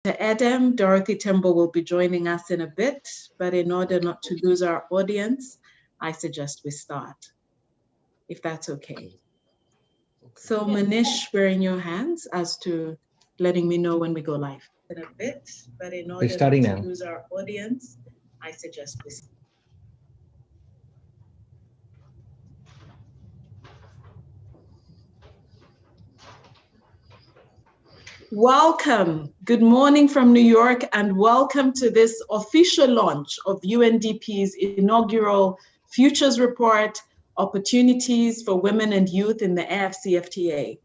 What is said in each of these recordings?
Adam, Dorothy Tembo will be joining us in a bit, but in order not to lose our audience, I suggest we start, if that's okay. So Manish, we're in your hands as to letting me know when we go live. In a bit, but in order not to lose our audience, I suggest we start. Welcome. Good morning from New York, and welcome to this official launch of UNDP's inaugural Futures Report, Opportunities for Women and Youth in the AfCFTA.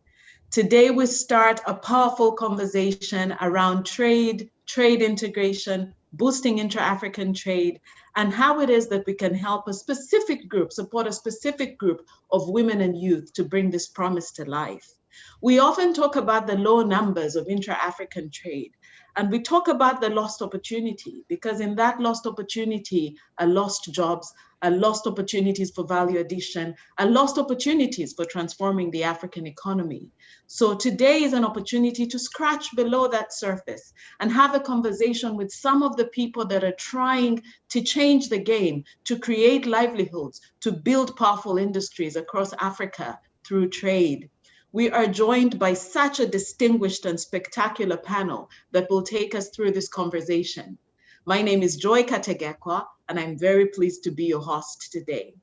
Today, we start a powerful conversation around trade integration, boosting intra-African trade, and how it is that we can help a specific group, support a specific group of women and youth to bring this promise to life. We often talk about the low numbers of intra-African trade, and we talk about the lost opportunity, because in that lost opportunity are lost jobs, are lost opportunities for value addition, are lost opportunities for transforming the African economy. So today is an opportunity to scratch below that surface and have a conversation with some of the people that are trying to change the game, to create livelihoods, to build powerful industries across Africa through trade. We are joined by such a distinguished and spectacular panel that will take us through this conversation. My name is Joy Kategekwa, and I'm very pleased to be your host today.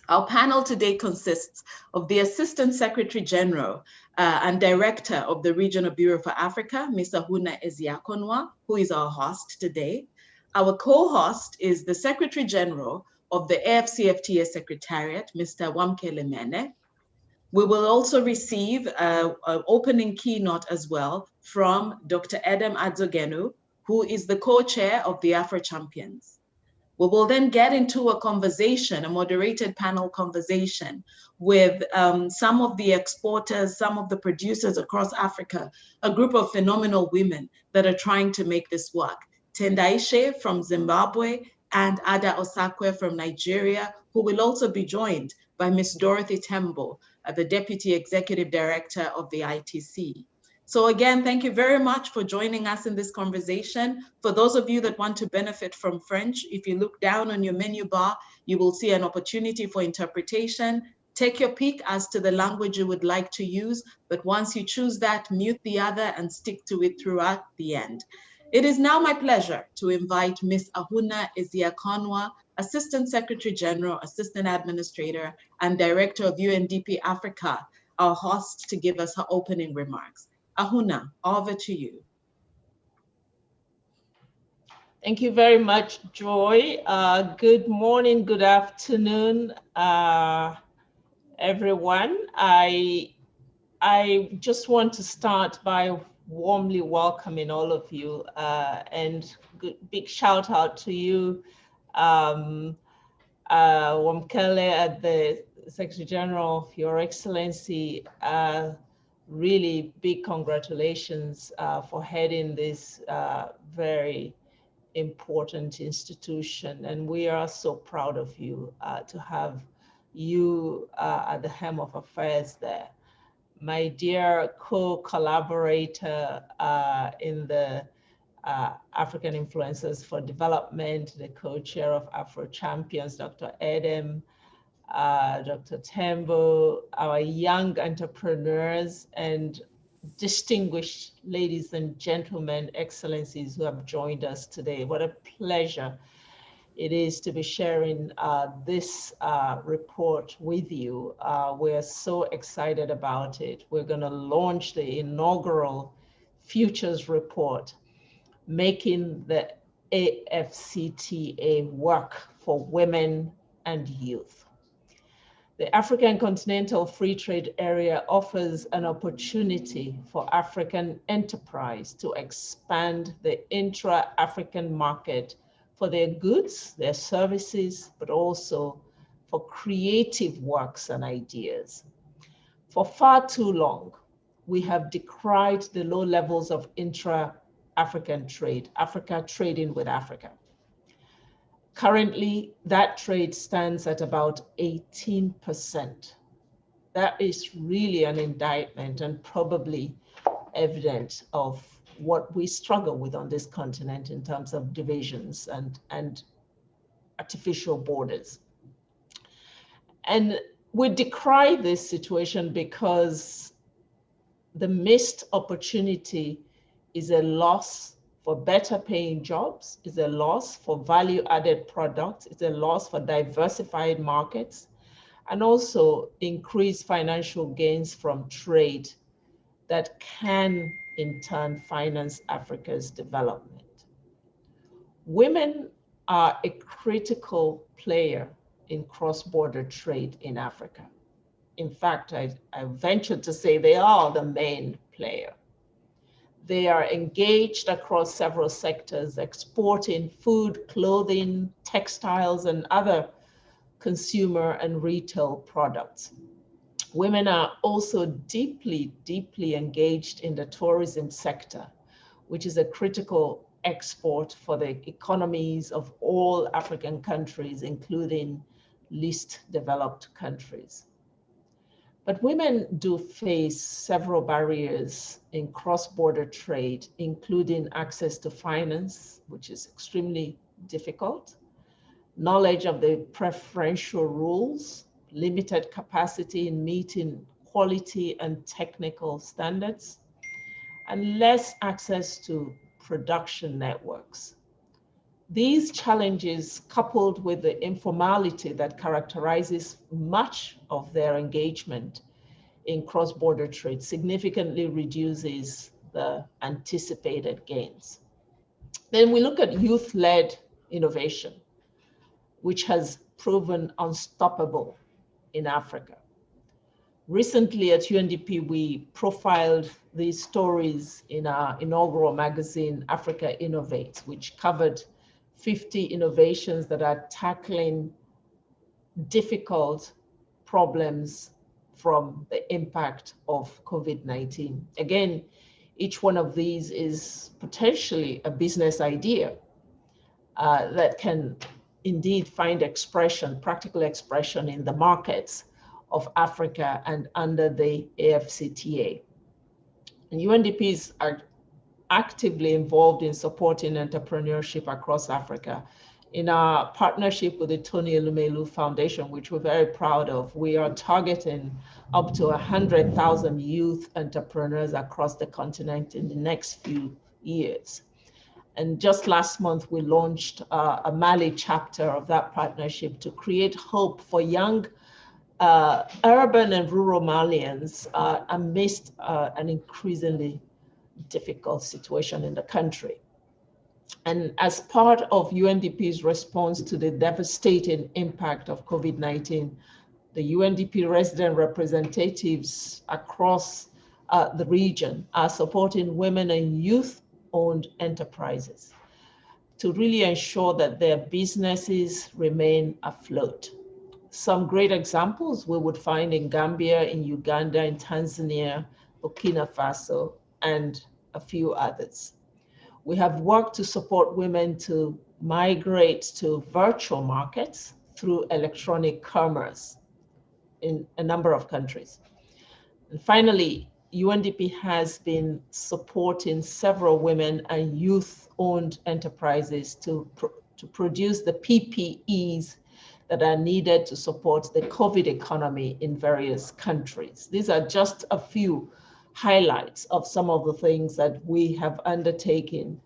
Our panel today consists of the Assistant Secretary General and Director of the Regional Bureau for Africa, Ms. Ahunna Eziakonwa, who is our host today. Our co-host is the Secretary General of the AfCFTA Secretariat, Mr. Wamkele Mene. We will also receive an opening keynote as well from Dr. Adam Adzogenu, who is the co-chair of the Afro Champions. We will then get into a conversation, a moderated panel conversation with some of the exporters, some of the producers across Africa, a group of phenomenal women that are trying to make this work. Tendaishe from Zimbabwe and Ada Osakwe from Nigeria, who will also be joined by Ms. Dorothy Tembo, the Deputy Executive Director of the ITC. So again, thank you very much for joining us in this conversation. For those of you that want to benefit from French, if you look down on your menu bar, you will see an opportunity for interpretation. Take your pick as to the language you would like to use, but once you choose that, mute the other and stick to it throughout the end. It is now my pleasure to invite Ms. Ahunna Eziakonwa, Assistant Secretary General, Assistant Administrator, and Director of UNDP Africa, our host, to give us her opening remarks. Ahunna, over to you. Thank you very much, Joy. Good morning, good afternoon, everyone. I just want to start by warmly welcoming all of you and big shout out to you, Wamkele, at the Secretary General, Your Excellency. Really big congratulations for heading this very important institution. And we are so proud of you to have you at the helm of affairs there. My dear co-collaborator in the African Influencers for Development, the co-chair of Afro Champions, Dr. Adam, Dr. Tembo, our young entrepreneurs and distinguished ladies and gentlemen, excellencies who have joined us today. What a pleasure it is to be sharing this report with you. We're so excited about it. We're going to launch the inaugural Futures Report, making the AfCFTA work for women and youth. The African Continental Free Trade Area offers an opportunity for African enterprise to expand the intra-African market for their goods, their services, but also for creative works and ideas. For far too long, we have decried the low levels of intra-African trade, Africa trading with Africa. Currently, that trade stands at about 18%. That is really an indictment and probably evidence of what we struggle with on this continent in terms of divisions and artificial borders. And we decry this situation because the missed opportunity is a loss for better paying jobs, is a loss for value added products, it's a loss for diversified markets, and also increased financial gains from trade that can in turn finance Africa's development. Women are a critical player in cross-border trade in Africa. In fact, I venture to say they are the main player. They are engaged across several sectors, exporting food, clothing, textiles, and other consumer and retail products. Women are also deeply, deeply engaged in the tourism sector, which is a critical export for the economies of all African countries, including least developed countries. But women do face several barriers in cross-border trade, including access to finance, which is extremely difficult, knowledge of the preferential rules, limited capacity in meeting quality and technical standards, and less access to production networks. These challenges, coupled with the informality that characterizes much of their engagement in cross-border trade, significantly reduces the anticipated gains. Then we look at youth-led innovation, which has proven unstoppable in Africa. Recently at UNDP, we profiled these stories in our inaugural magazine, Africa Innovates, which covered 50 innovations that are tackling difficult problems from the impact of COVID-19. Again, each one of these is potentially a business idea that can indeed find expression, practical expression in the markets of Africa and under the AfCFTA. And UNDPs are actively involved in supporting entrepreneurship across Africa. In our partnership with the Tony Elumelu Foundation, which we're very proud of, we are targeting up to 100,000 youth entrepreneurs across the continent in the next few years. And just last month, we launched a Mali chapter of that partnership to create hope for young urban and rural Malians amidst an increasingly difficult situation in the country. And as part of UNDP's response to the devastating impact of COVID-19, the UNDP resident representatives across the region are supporting women and youth-owned enterprises to really ensure that their businesses remain afloat. Some great examples we would find in Gambia, in Uganda, in Tanzania, Burkina Faso, and a few others. We have worked to support women to migrate to virtual markets through electronic commerce in a number of countries. And finally, UNDP has been supporting several women and youth-owned enterprises to produce the PPEs that are needed to support the COVID economy in various countries. These are just a few highlights of some of the things that we have undertaken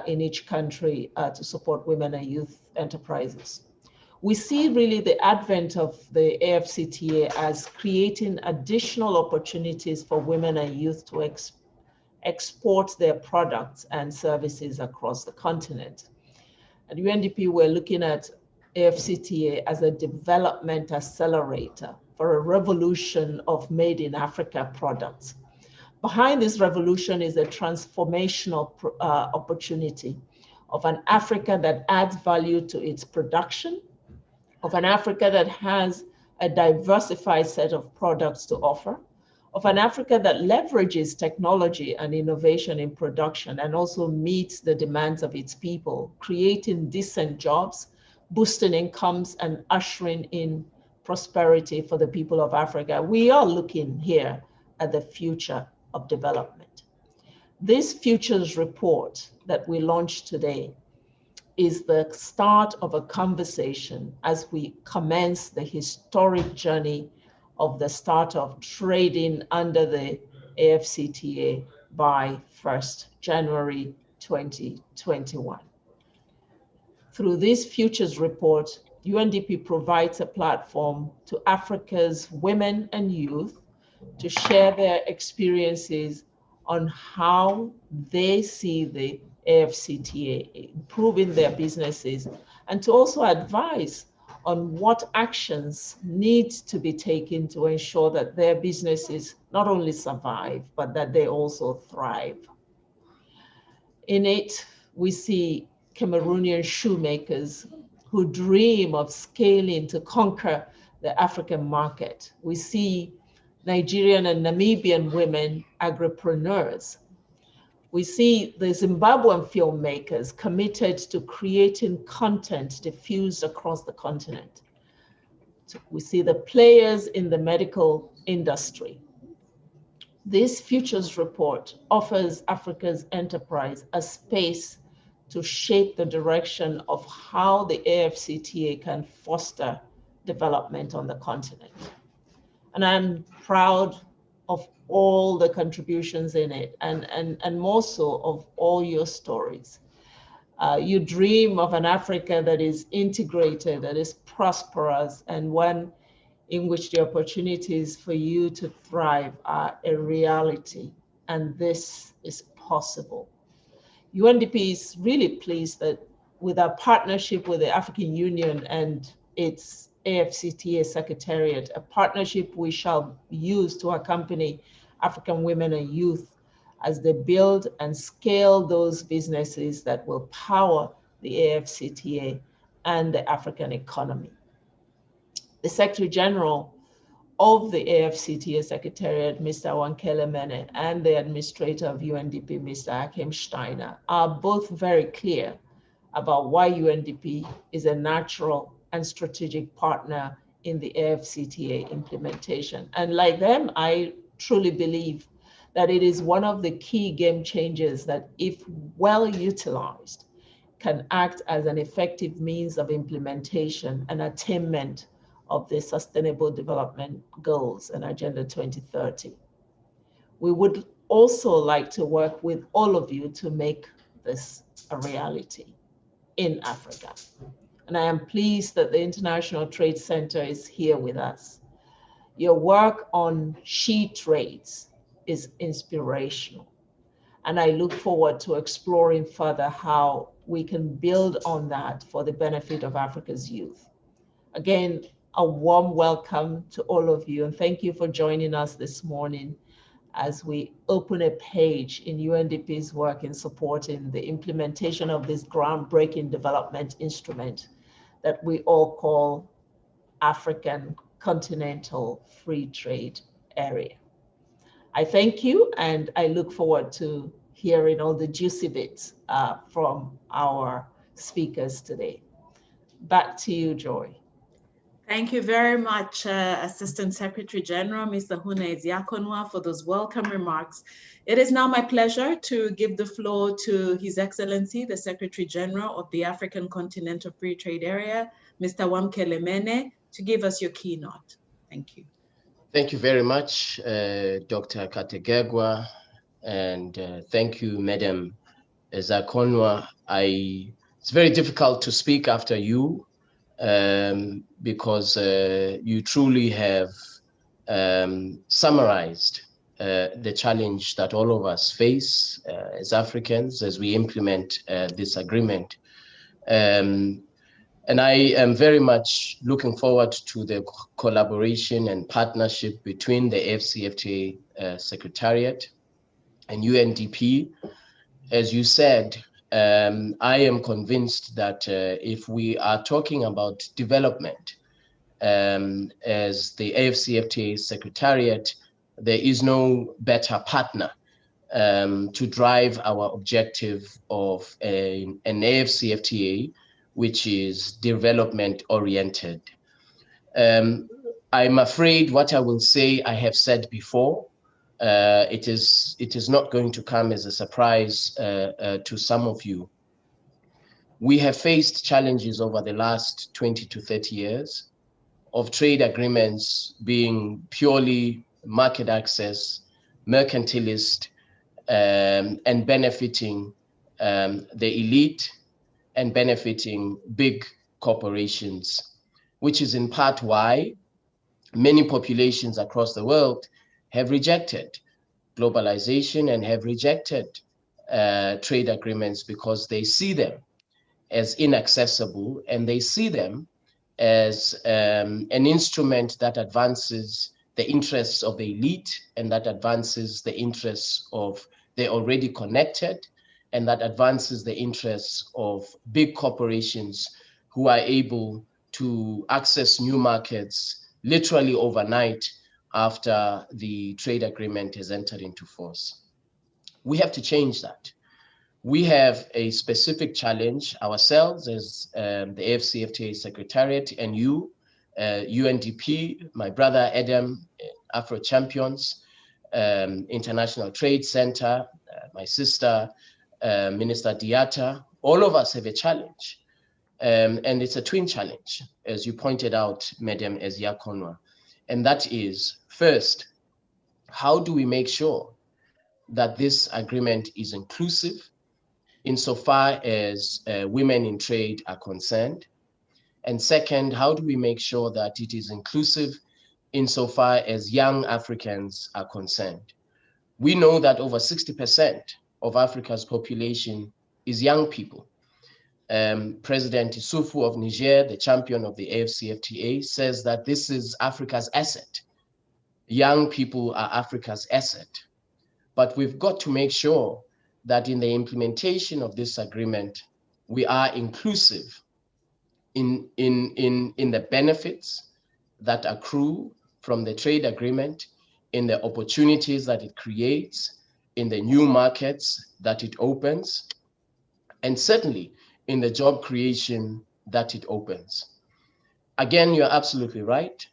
in each country to support women and youth enterprises. We see really the advent of the AfCFTA as creating additional opportunities for women and youth to export their products and services across the continent. At UNDP, we're looking at AfCFTA as a development accelerator for a revolution of made in Africa products. Behind this revolution is a transformational opportunity of an Africa that adds value to its production, of an Africa that has a diversified set of products to offer, of an Africa that leverages technology and innovation in production and also meets the demands of its people, creating decent jobs, boosting incomes, and ushering in prosperity for the people of Africa. We are looking here at the future of development. This futures report that we launched today is the start of a conversation as we commence the historic journey of the start of trading under the AfCFTA by 1st January 2021. Through this futures report, UNDP provides a platform to Africa's women and youth to share their experiences on how they see the AfCFTA improving their businesses, and to also advise on what actions need to be taken to ensure that their businesses not only survive, but that they also thrive. In it, we see Cameroonian shoemakers who dream of scaling to conquer the African market. We see Nigerian and Namibian women agripreneurs. We see the Zimbabwean filmmakers committed to creating content diffused across the continent. We see the players in the medical industry. This futures report offers Africa's enterprise a space to shape the direction of how the AfCFTA can foster development on the continent. And I'm proud of all the contributions in it, and more so of all your stories. You dream of an Africa that is integrated, that is prosperous, and one in which the opportunities for you to thrive are a reality, and this is possible. UNDP is really pleased that with our partnership with the African Union and its AfCFTA Secretariat, a partnership we shall use to accompany African women and youth as they build and scale those businesses that will power the AfCFTA and the African economy. The Secretary General of the AfCFTA Secretariat, Mr. Wankele Mene, and the Administrator of UNDP, Mr. Hakim Steiner, are both very clear about why UNDP is a natural and strategic partner in the AfCFTA implementation. And like them, I truly believe that it is one of the key game changers that, if well utilized, can act as an effective means of implementation and attainment of the Sustainable Development Goals and Agenda 2030. We would also like to work with all of you to make this a reality in Africa. And I am pleased that the International Trade Center is here with us. Your work on she trades is inspirational. And I look forward to exploring further how we can build on that for the benefit of Africa's youth. Again, a warm welcome to all of you, and thank you for joining us this morning as we open a page in UNDP's work in supporting the implementation of this groundbreaking development instrument that we all call African Continental Free Trade Area. I thank you, and I look forward to hearing all the juicy bits from our speakers today. Back to you, Joy. Thank you very much, Assistant Secretary General, Mr. Hune Eziakonwa, for those welcome remarks. It is now my pleasure to give the floor to His Excellency, the Secretary General of the African Continental Free Trade Area, Mr. Wankele Mene, to give us your keynote. Thank you. Thank you very much, Dr. Kategegwa, and thank you, Madam Eziakonwa. It's very difficult to speak after you, because you truly have summarized the challenge that all of us face as Africans as we implement this agreement. And I am very much looking forward to the collaboration and partnership between the AfCFTA Secretariat and UNDP. As you said, I am convinced that if we are talking about development as the AfCFTA Secretariat, there is no better partner to drive our objective of an AfCFTA which is development oriented. I'm afraid what I will say I have said before, It is not going to come as a surprise to some of you. We have faced challenges over the last 20 to 30 years of trade agreements being purely market access, mercantilist, and benefiting the elite and benefiting big corporations, which is in part why many populations across the world have rejected globalization and have rejected trade agreements because they see them as inaccessible, and they see them as an instrument that advances the interests of the elite and that advances the interests of the already connected and that advances the interests of big corporations who are able to access new markets literally overnight after the trade agreement has entered into force. We have to change that. We have a specific challenge ourselves as the AfCFTA Secretariat and you, UNDP, my brother Adam, Afro Champions, International Trade Center, my sister, Minister Diata. All of us have a challenge. And it's a twin challenge, as you pointed out, Madam Eziakonwa. And that is, first, how do we make sure that this agreement is inclusive insofar as women in trade are concerned? And second, how do we make sure that it is inclusive insofar as young Africans are concerned? We know that over 60% of Africa's population is young people. President Issoufou of Niger, the champion of the AfCFTA, says that this is Africa's asset. Young people are Africa's asset. But we've got to make sure that in the implementation of this agreement, we are inclusive in the benefits that accrue from the trade agreement, in the opportunities that it creates, in the new markets that it opens, and certainly in the job creation that it opens. Again, you're absolutely right.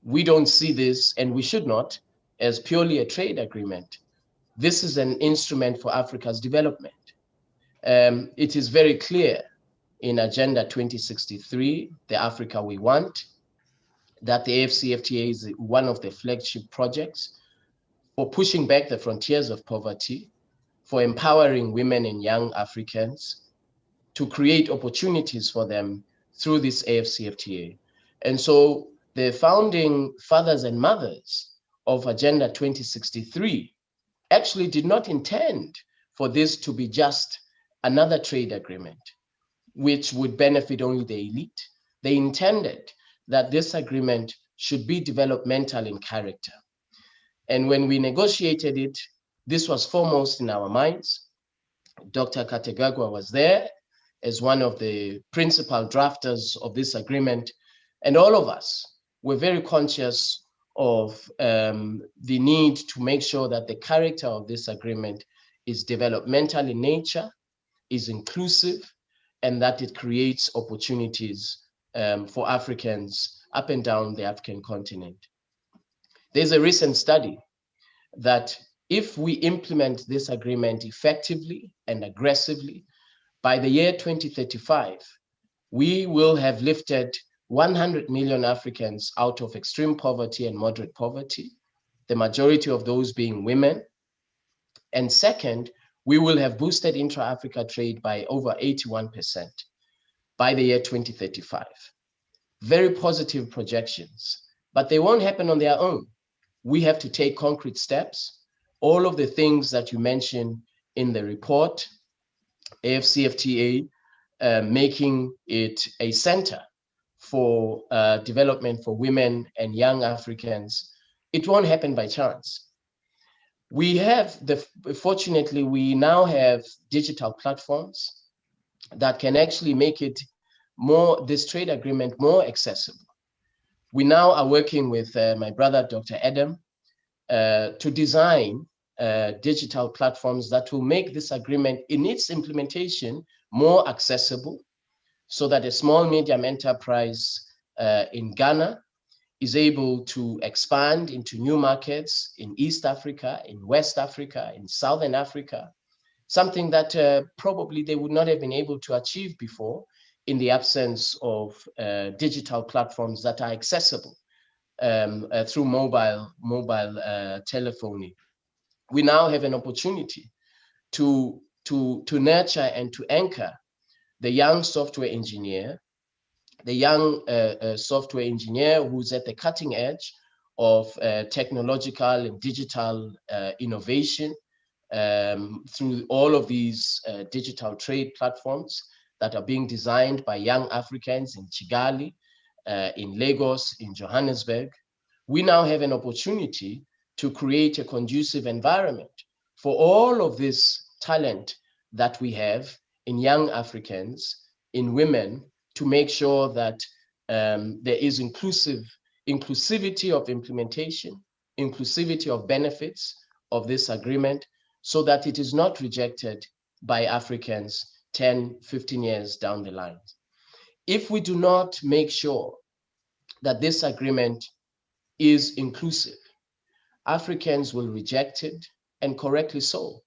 We don't see this, and we should not, as purely a trade agreement. This is an instrument for Africa's development. It is very clear in Agenda 2063, the Africa we want, that the AfCFTA is one of the flagship projects for pushing back the frontiers of poverty, for empowering women and young Africans, to create opportunities for them through this AfCFTA. And so the founding fathers and mothers of Agenda 2063 actually did not intend for this to be just another trade agreement, which would benefit only the elite. They intended that this agreement should be developmental in character. And when we negotiated it, this was foremost in our minds. Dr. Kategagwa was there as one of the principal drafters of this agreement. And all of us were very conscious of the need to make sure that the character of this agreement is developmental in nature, is inclusive, and that it creates opportunities for Africans up and down the African continent. There's a recent study that if we implement this agreement effectively and aggressively, by the year 2035, we will have lifted 100 million Africans out of extreme poverty and moderate poverty, the majority of those being women. And second, we will have boosted intra-Africa trade by over 81% by the year 2035. Very positive projections, but they won't happen on their own. We have to take concrete steps. All of the things that you mentioned in the report, AfCFTA, making it a center for development for women and young Africans, it won't happen by chance. We have, fortunately, we now have digital platforms that can actually make it this trade agreement more accessible. We now are working with my brother, Dr. Adam, to design digital platforms that will make this agreement in its implementation more accessible, so that a small medium enterprise in Ghana is able to expand into new markets in East Africa, in West Africa, in Southern Africa, something that probably they would not have been able to achieve before in the absence of digital platforms that are accessible through mobile telephony. We now have an opportunity to nurture and to anchor the young software engineer, who's at the cutting edge of technological and digital innovation through all of these digital trade platforms that are being designed by young Africans in Kigali, in Lagos, in Johannesburg. We now have an opportunity to create a conducive environment for all of this talent that we have in young Africans, in women, to make sure that there is inclusivity of implementation, inclusivity of benefits of this agreement, so that it is not rejected by Africans 10, 15 years down the line. If we do not make sure that this agreement is inclusive, Africans will reject it, and correctly so.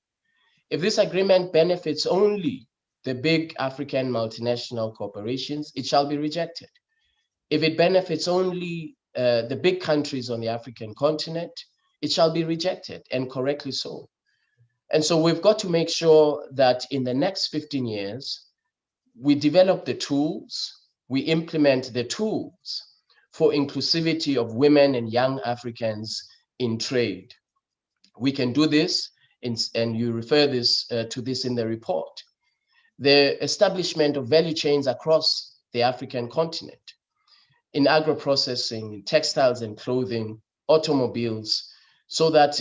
If this agreement benefits only the big African multinational corporations, it shall be rejected. If it benefits only the big countries on the African continent, it shall be rejected, and correctly so. And so we've got to make sure that in the next 15 years, we develop the tools, we implement the tools for inclusivity of women and young Africans in trade. We can do this, and you refer to this in the report. The establishment of value chains across the African continent, in agro-processing, textiles and clothing, automobiles, so that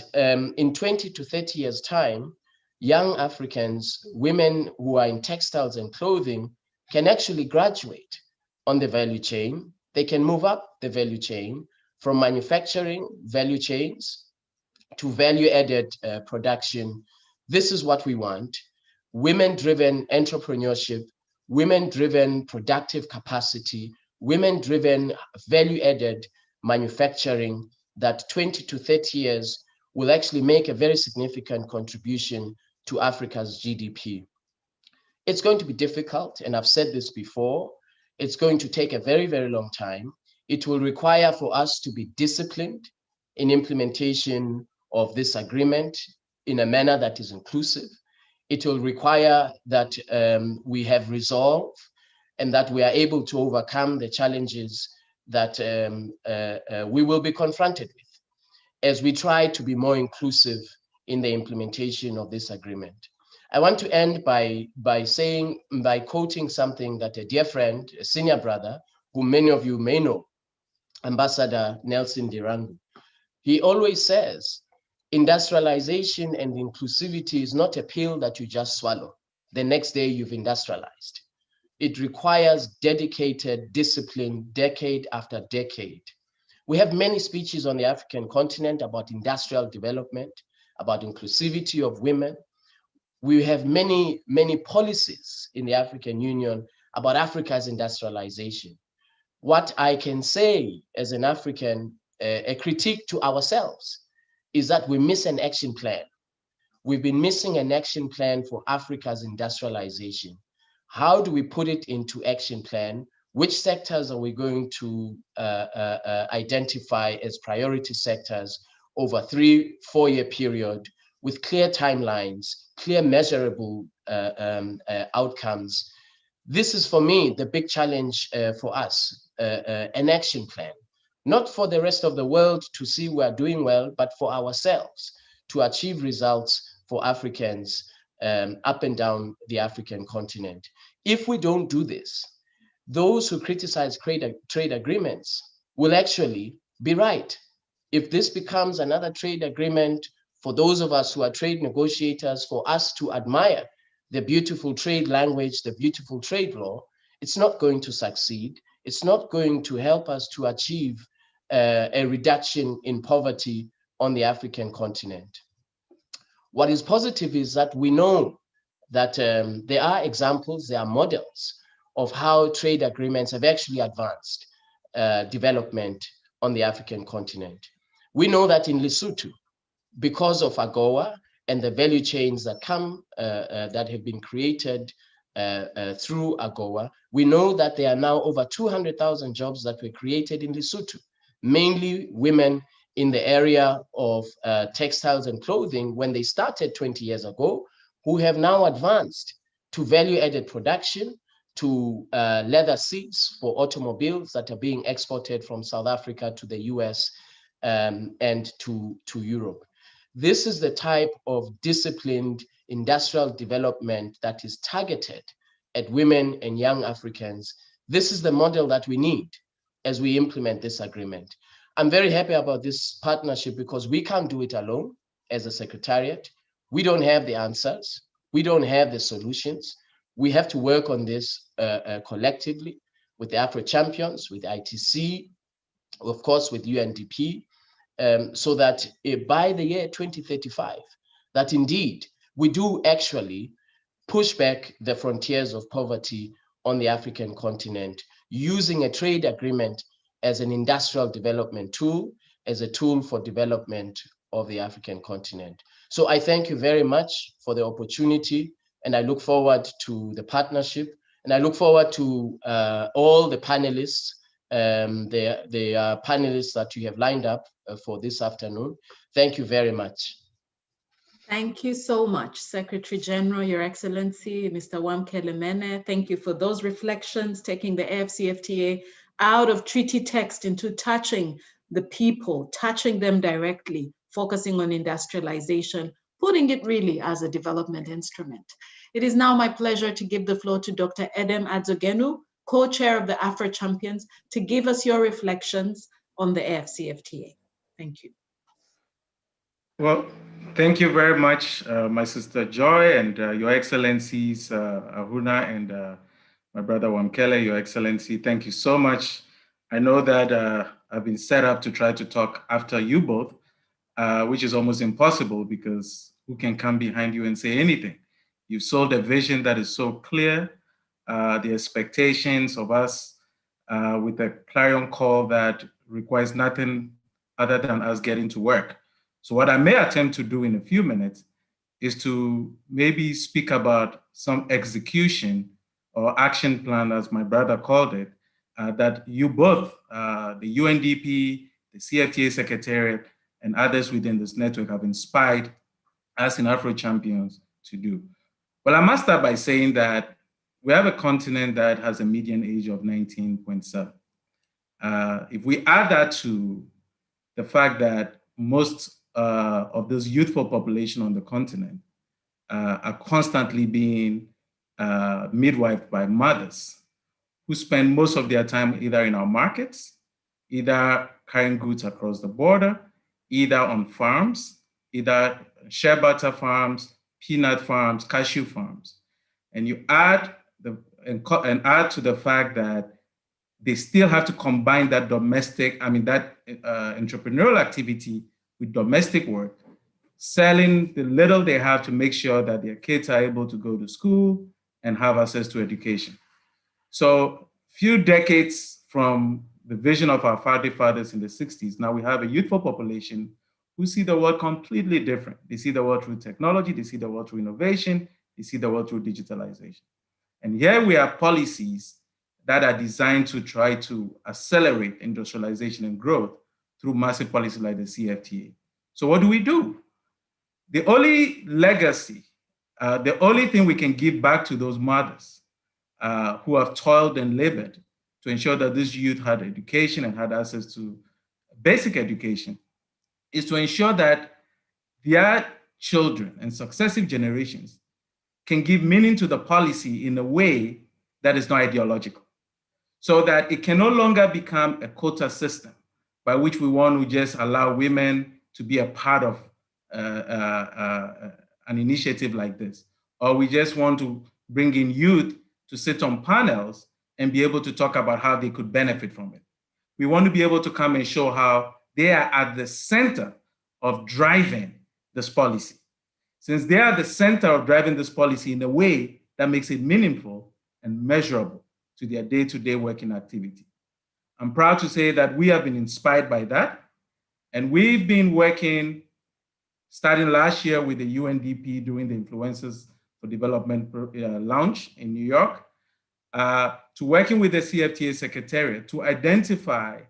in 20 to 30 years' time, young Africans, women who are in textiles and clothing, can actually graduate on the value chain. They can move up the value chain from manufacturing value chains to value-added production. This is what we want. Women-driven entrepreneurship, women-driven productive capacity, women-driven value-added manufacturing that 20 to 30 years will actually make a very significant contribution to Africa's GDP. It's going to be difficult, and I've said this before. It's going to take a very, very long time. It will require for us to be disciplined in implementation of this agreement in a manner that is inclusive. It will require that we have resolve and that we are able to overcome the challenges that we will be confronted with as we try to be more inclusive in the implementation of this agreement. I want to end by quoting something that a dear friend, a senior brother, who many of you may know, Ambassador Nelson Dirangu. He always says, industrialization and inclusivity is not a pill that you just swallow. The next day you've industrialized. It requires dedicated discipline, decade after decade. We have many speeches on the African continent about industrial development, about inclusivity of women. We have many, many policies in the African Union about Africa's industrialization. What I can say as an African, a critique to ourselves, is that we miss an action plan. We've been missing an action plan for Africa's industrialization. How do we put it into action plan? Which sectors are we going to identify as priority sectors over 3-4 year period with clear timelines, clear measurable outcomes? This is, for me, the big challenge for us, an action plan. Not for the rest of the world to see we are doing well, but for ourselves to achieve results for Africans up and down the African continent. If we don't do this, those who criticize trade agreements will actually be right. If this becomes another trade agreement for those of us who are trade negotiators, for us to admire the beautiful trade language, the beautiful trade law, it's not going to succeed. It's not going to help us to achieve a reduction in poverty on the African continent. What is positive is that we know that there are examples, there are models of how trade agreements have actually advanced development on the African continent. We know that in Lesotho, because of AGOA and the value chains that come, that have been created through AGOA, we know that there are now over 200,000 jobs that were created in Lesotho, mainly women in the area of textiles and clothing when they started 20 years ago, who have now advanced to value-added production, to leather seats for automobiles that are being exported from South Africa to the US and to Europe. This is the type of disciplined industrial development that is targeted at women and young Africans. This is the model that we need as we implement this agreement. I'm very happy about this partnership because we can't do it alone as a secretariat. We don't have the answers. We don't have the solutions. We have to work on this collectively with the Afro champions, with ITC, of course, with UNDP, so that by the year 2035, that indeed we do actually push back the frontiers of poverty on the African continent, using a trade agreement as an industrial development tool, as a tool for development of the African continent. So I thank you very much for the opportunity, and I look forward to the partnership, and I look forward to all the panelists, the panelists that you have lined up for this afternoon. Thank you very much. Thank you so much, Secretary General, Your Excellency, Mr. Wamkele Mene. Thank you for those reflections, taking the AfCFTA out of treaty text into touching the people, touching them directly, focusing on industrialization, putting it really as a development instrument. It is now my pleasure to give the floor to Dr. Edem Adzogenu, co-chair of the Afro Champions, to give us your reflections on the AfCFTA. Thank you. Well, thank you very much, my sister Joy, and Your Excellencies Ahuna and my brother Wamkele, Your Excellency. Thank you so much. I know that I've been set up to try to talk after you both, which is almost impossible because who can come behind you and say anything? You've sold a vision that is so clear, the expectations of us with a clarion call that requires nothing other than us getting to work. So what I may attempt to do in a few minutes is to maybe speak about some execution or action plan, as my brother called it, that you both, the UNDP, the CFTA Secretariat, and others within this network have inspired us in Afro Champions to do. Well, I must start by saying that we have a continent that has a median age of 19.7. If we add that to the fact that most of this youthful population on the continent are constantly being midwifed by mothers who spend most of their time either in our markets, either carrying goods across the border, either on farms, either shea butter farms, peanut farms, cashew farms. And you add add to the fact that they still have to combine that entrepreneurial activity with domestic work, selling the little they have to make sure that their kids are able to go to school and have access to education. So few decades from the vision of our founding fathers in the 60s, now we have a youthful population who see the world completely different. They see the world through technology, they see the world through innovation, they see the world through digitalization. And here we have policies that are designed to try to accelerate industrialization and growth through massive policies like the CFTA. So what do? The only legacy, the only thing we can give back to those mothers who have toiled and labored to ensure that this youth had education and had access to basic education is to ensure that their children and successive generations can give meaning to the policy in a way that is not ideological, so that it can no longer become a quota system by which we want to just allow women to be a part of an initiative like this, or we just want to bring in youth to sit on panels and be able to talk about how they could benefit from it. We want to be able to come and show how they are at the center of driving this policy. Since they are the center of driving this policy in a way that makes it meaningful and measurable to their day-to-day working activity. I'm proud to say that we have been inspired by that. And we've been working, starting last year with the UNDP during the Influencers for Development launch in New York, to working with the CFTA Secretariat to identify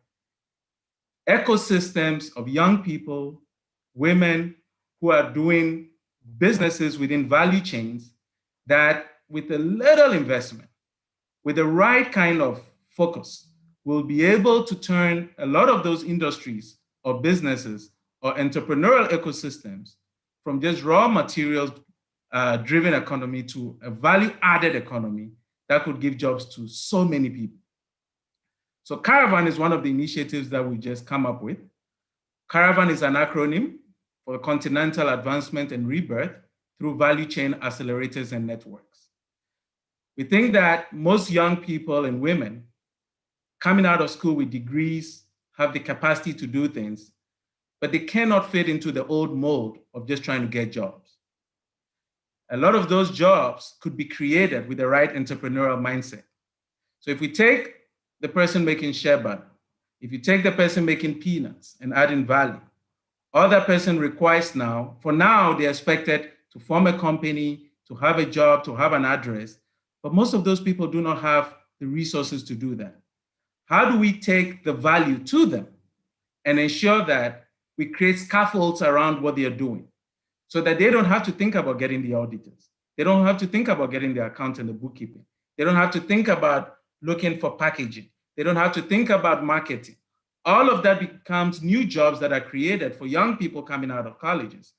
ecosystems of young people, women who are doing businesses within value chains that with a little investment, with the right kind of focus, will be able to turn a lot of those industries or businesses or entrepreneurial ecosystems from just raw materials driven economy to a value added economy that could give jobs to so many people. So Caravan is one of the initiatives that we just come up with. Caravan is an acronym for Continental Advancement and Rebirth through Value Chain Accelerators and Networks. We think that most young people and women coming out of school with degrees have the capacity to do things, but they cannot fit into the old mold of just trying to get jobs. A lot of those jobs could be created with the right entrepreneurial mindset. So if we take the person making shea butter, if you take the person making peanuts and adding value, all that person requires now, for now, they're expected to form a company, to have a job, to have an address, but most of those people do not have the resources to do that. How do we take the value to them and ensure that we create scaffolds around what they are doing so that they don't have to think about getting the auditors? They don't have to think about getting the account and the bookkeeping. They don't have to think about looking for packaging. They don't have to think about marketing. All of that becomes new jobs that are created for young people coming out of colleges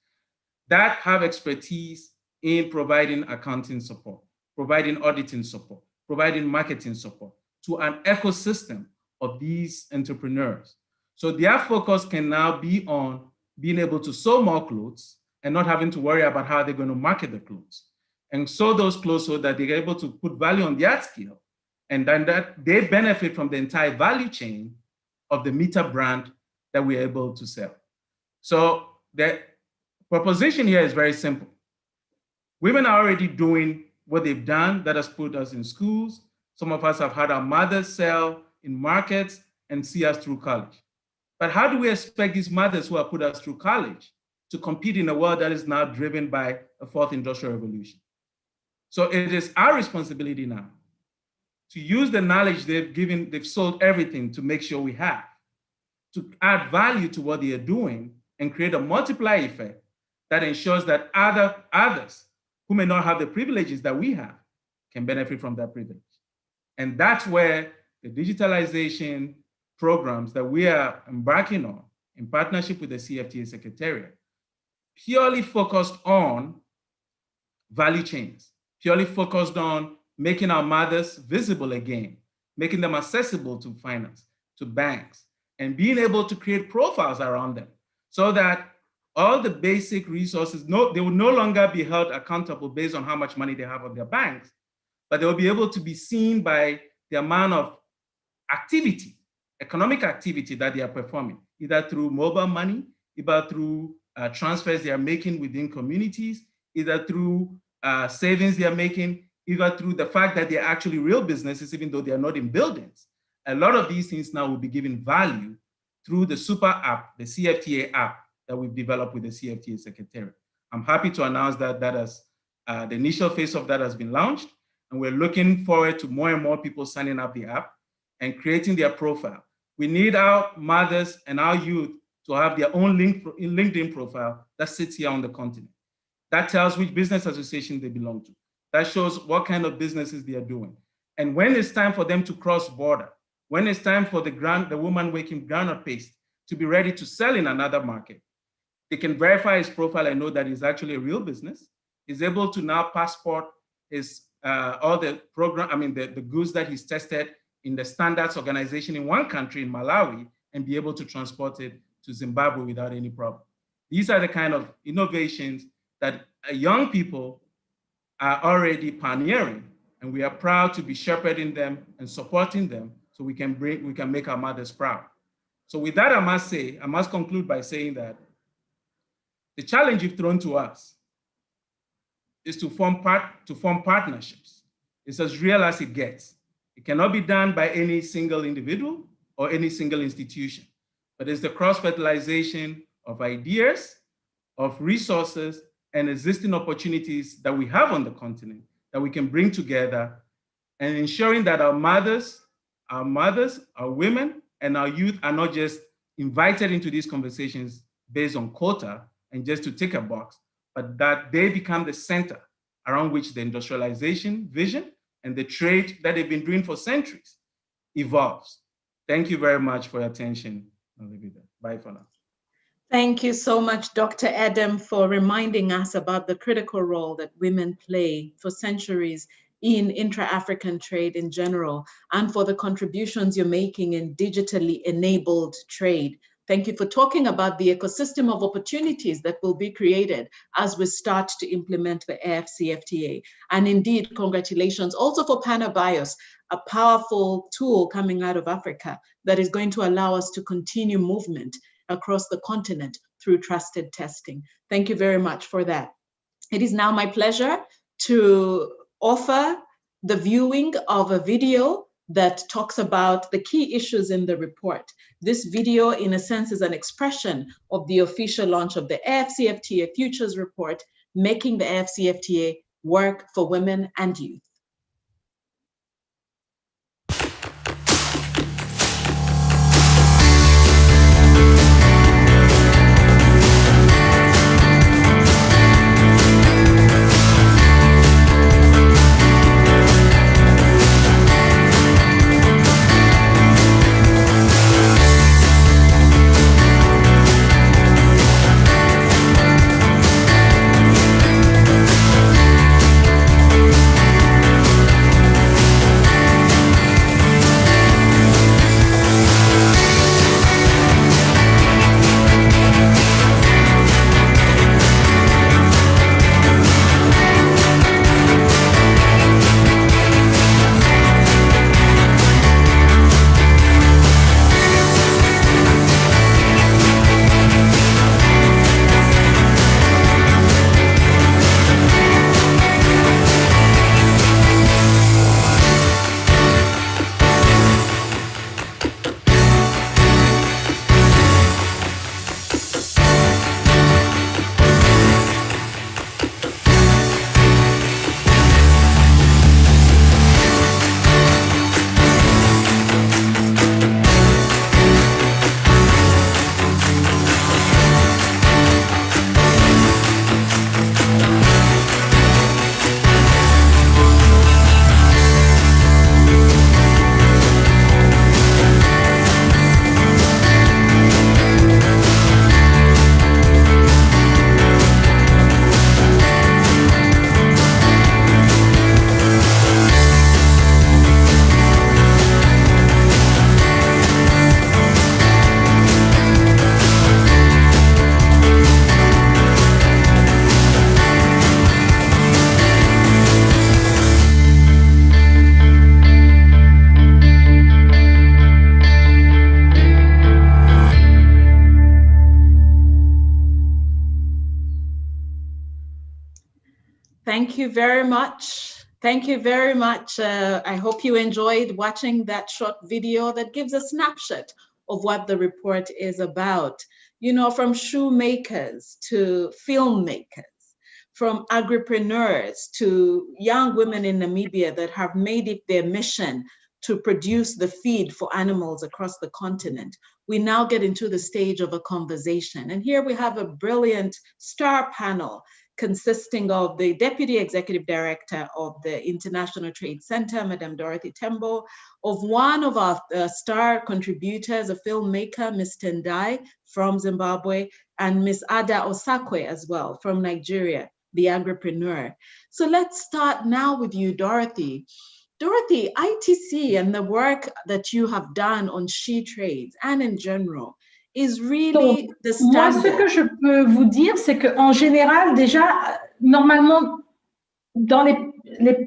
that have expertise in providing accounting support, providing auditing support, providing marketing support to an ecosystem of these entrepreneurs. So their focus can now be on being able to sew more clothes and not having to worry about how they're going to market the clothes, and sew those clothes so that they're able to put value on their skill, and then that they benefit from the entire value chain of the Meta brand that we're able to sell. So the proposition here is very simple. Women are already doing what they've done that has put us in schools. Some of us have had our mothers sell in markets and see us through college. But how do we expect these mothers who have put us through college to compete in a world that is now driven by a fourth industrial revolution? So it is our responsibility now to use the knowledge they've sold everything to make sure we have, to add value to what they are doing and create a multiplier effect that ensures that others who may not have the privileges that we have can benefit from that privilege. And that's where the digitalization programs that we are embarking on in partnership with the CFTA Secretariat purely focused on value chains, purely focused on making our mothers visible again, making them accessible to finance, to banks, and being able to create profiles around them so that all the basic resources, they will no longer be held accountable based on how much money they have on their banks, but they will be able to be seen by the amount of activity, economic activity that they are performing, either through mobile money, either through transfers they are making within communities, either through savings they are making, either through the fact that they're actually real businesses, even though they are not in buildings. A lot of these things now will be given value through the super app, the CFTA app that we've developed with the CFTA Secretariat. I'm happy to announce that the initial phase of that has been launched, and we're looking forward to more and more people signing up the app and creating their profile. We need our mothers and our youth to have their own LinkedIn profile that sits here on the continent. That tells which business association they belong to. That shows what kind of businesses they are doing. And when it's time for them to cross border, when it's time for the woman making groundnut paste to be ready to sell in another market, they can verify his profile and know that he's actually a real business. He's able to now passport his all the goods that he's tested in the standards organization in one country, in Malawi, and be able to transport it to Zimbabwe without any problem. These are the kind of innovations that young people are already pioneering, and we are proud to be shepherding them and supporting them so we can make our mothers proud. So with that, I must conclude by saying that the challenge you've thrown to us is to form partnerships. It's as real as it gets. It cannot be done by any single individual. or any single institution, but it's the cross-fertilization of ideas, of resources, and existing opportunities that we have on the continent that we can bring together, and ensuring that our mothers, our women, and our youth are not just invited into these conversations based on quota and just to tick a box, but that they become the center around which the industrialization vision and the trade that they've been doing for centuries evolves. Thank you very much for your attention. I'll leave it there. Bye for now. Thank you so much, Dr. Adam, for reminding us about the critical role that women play for centuries in intra-African trade in general, and for the contributions you're making in digitally enabled trade. Thank you for talking about the ecosystem of opportunities that will be created as we start to implement the AfCFTA. And indeed, congratulations also for PanaBios, a powerful tool coming out of Africa that is going to allow us to continue movement across the continent through trusted testing. Thank you very much for that. It is now my pleasure to offer the viewing of a video that talks about the key issues in the report. This video, in a sense, is an expression of the official launch of the AfCFTA Futures Report, making the AfCFTA work for women and youth. Thank you very much. Thank you very much. I hope you enjoyed watching that short video that gives a snapshot of what the report is about. You know, from shoemakers to filmmakers, from agripreneurs to young women in Namibia that have made it their mission to produce the feed for animals across the continent. We now get into the stage of a conversation. And here we have a brilliant star panel consisting of the Deputy Executive Director of the International Trade Center, Madame Dorothy Tembo, of one of our star contributors, a filmmaker, Ms. Tendai from Zimbabwe, and Ms. Ada Osakwe as well from Nigeria, the agripreneur. So let's start now with you, Dorothy. Dorothy, ITC and the work that you have done on she trades and in general is really the standard. Moi, ce que je peux vous dire, c'est qu'en général, déjà, normalement,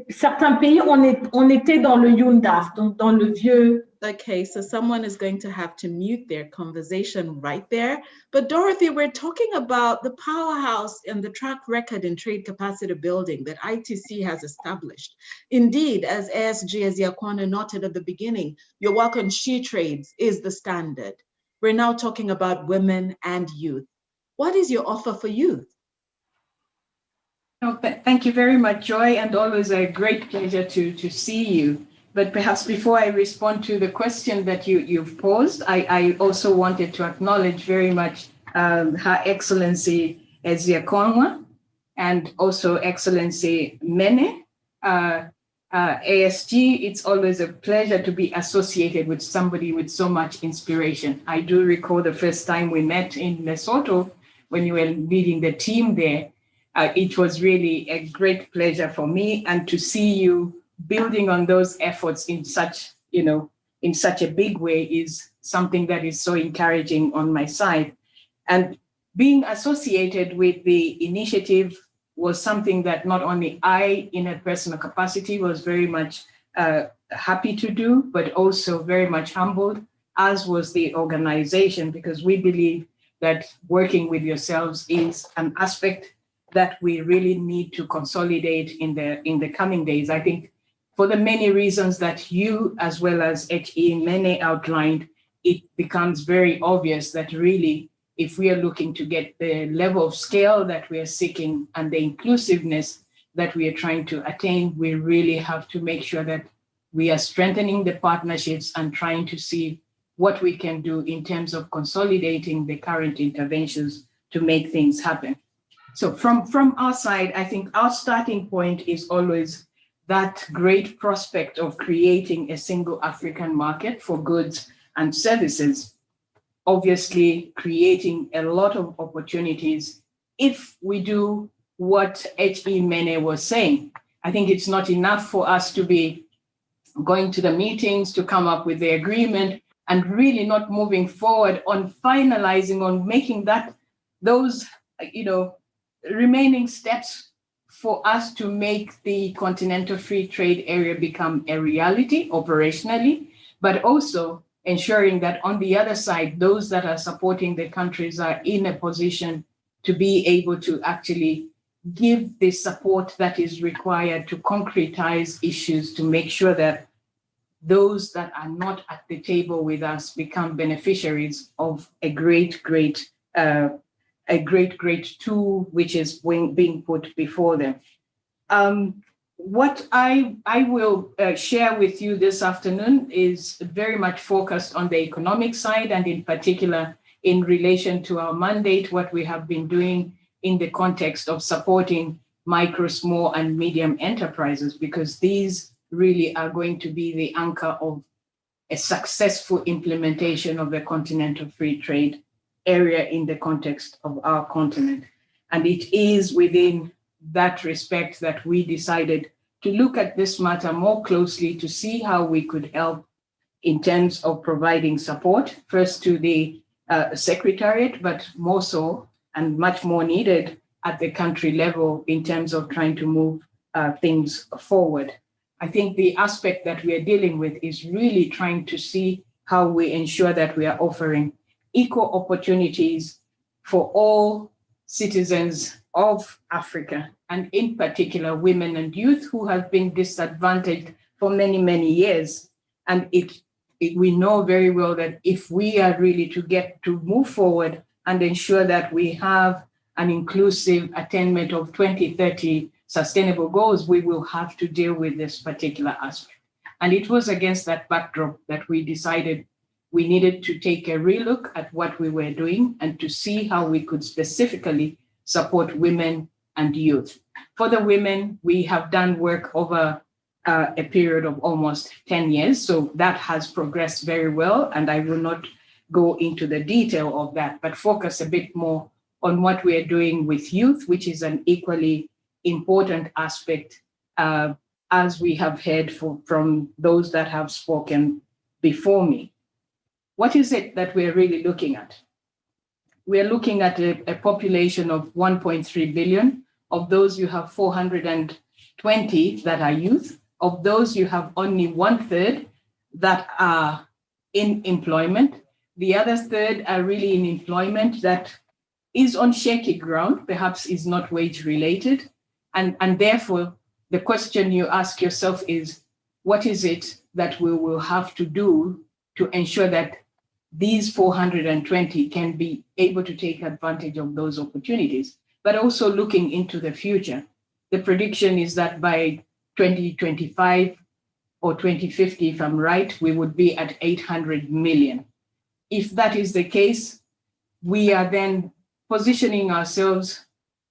certains pays, on était dans le UNDAF, donc dans le vieux. Okay, so someone is going to have to mute their conversation right there. But Dorothy, we're talking about the powerhouse and the track record in trade capacity building that ITC has established. Indeed, as ASG, as Yakwana noted at the beginning, your work on she trades is the standard. We're now talking about women and youth. What is your offer for youth? Oh, thank you very much, Joy, and always a great pleasure to see you. But perhaps before I respond to the question that you've posed, I also wanted to acknowledge very much Her Excellency Ezia Konwa and also Excellency Mene. ASG, it's always a pleasure to be associated with somebody with so much inspiration. I do recall the first time we met in Lesotho when you were leading the team there. It was really a great pleasure for me, and to see you building on those efforts in such a big way is something that is so encouraging on my side. And being associated with the initiative was something that not only I, in a personal capacity, was very much happy to do, but also very much humbled, as was the organization, because we believe that working with yourselves is an aspect that we really need to consolidate in the coming days. I think for the many reasons that you, as well as HE Mene outlined, it becomes very obvious that really, if we are looking to get the level of scale that we are seeking and the inclusiveness that we are trying to attain, we really have to make sure that we are strengthening the partnerships and trying to see what we can do in terms of consolidating the current interventions to make things happen. So from our side, I think our starting point is always that great prospect of creating a single African market for goods and services, obviously creating a lot of opportunities if we do what H.E. Mene was saying. I think it's not enough for us to be going to the meetings to come up with the agreement and really not moving forward on finalizing, on making those remaining steps for us to make the Continental Free Trade Area become a reality operationally, but also ensuring that on the other side, those that are supporting the countries are in a position to be able to actually give the support that is required to concretize issues, to make sure that those that are not at the table with us become beneficiaries of a great tool which is being put before them. What I will share with you this afternoon is very much focused on the economic side, and in particular in relation to our mandate, what we have been doing in the context of supporting micro, small, and medium enterprises, because these really are going to be the anchor of a successful implementation of the Continental Free Trade Area in the context of our continent. And it is within that respect that we decided to look at this matter more closely to see how we could help in terms of providing support, first to the Secretariat, but more so and much more needed at the country level in terms of trying to move things forward. I think the aspect that we are dealing with is really trying to see how we ensure that we are offering equal opportunities for all citizens of Africa, and in particular women and youth who have been disadvantaged for many, many years. And we know very well that if we are really to get to move forward and ensure that we have an inclusive attainment of 2030 sustainable goals, we will have to deal with this particular aspect. And it was against that backdrop that we decided we needed to take a relook at what we were doing and to see how we could specifically support women and youth. For the women, we have done work over a period of almost 10 years. So that has progressed very well. And I will not go into the detail of that, but focus a bit more on what we are doing with youth, which is an equally important aspect, as we have heard from those that have spoken before me. What is it that we're really looking at? We're looking at a population of 1.3 billion. Of those, you have 400 20 that are youth. Of those, you have only 1/3 that are in employment. The other third are really in employment that is on shaky ground, perhaps is not wage related. And therefore, the question you ask yourself is, what is it that we will have to do to ensure that these 420 can be able to take advantage of those opportunities, but also looking into the future. The prediction is that by 2025 or 2050, if I'm right, we would be at 800 million. If that is the case, we are then positioning ourselves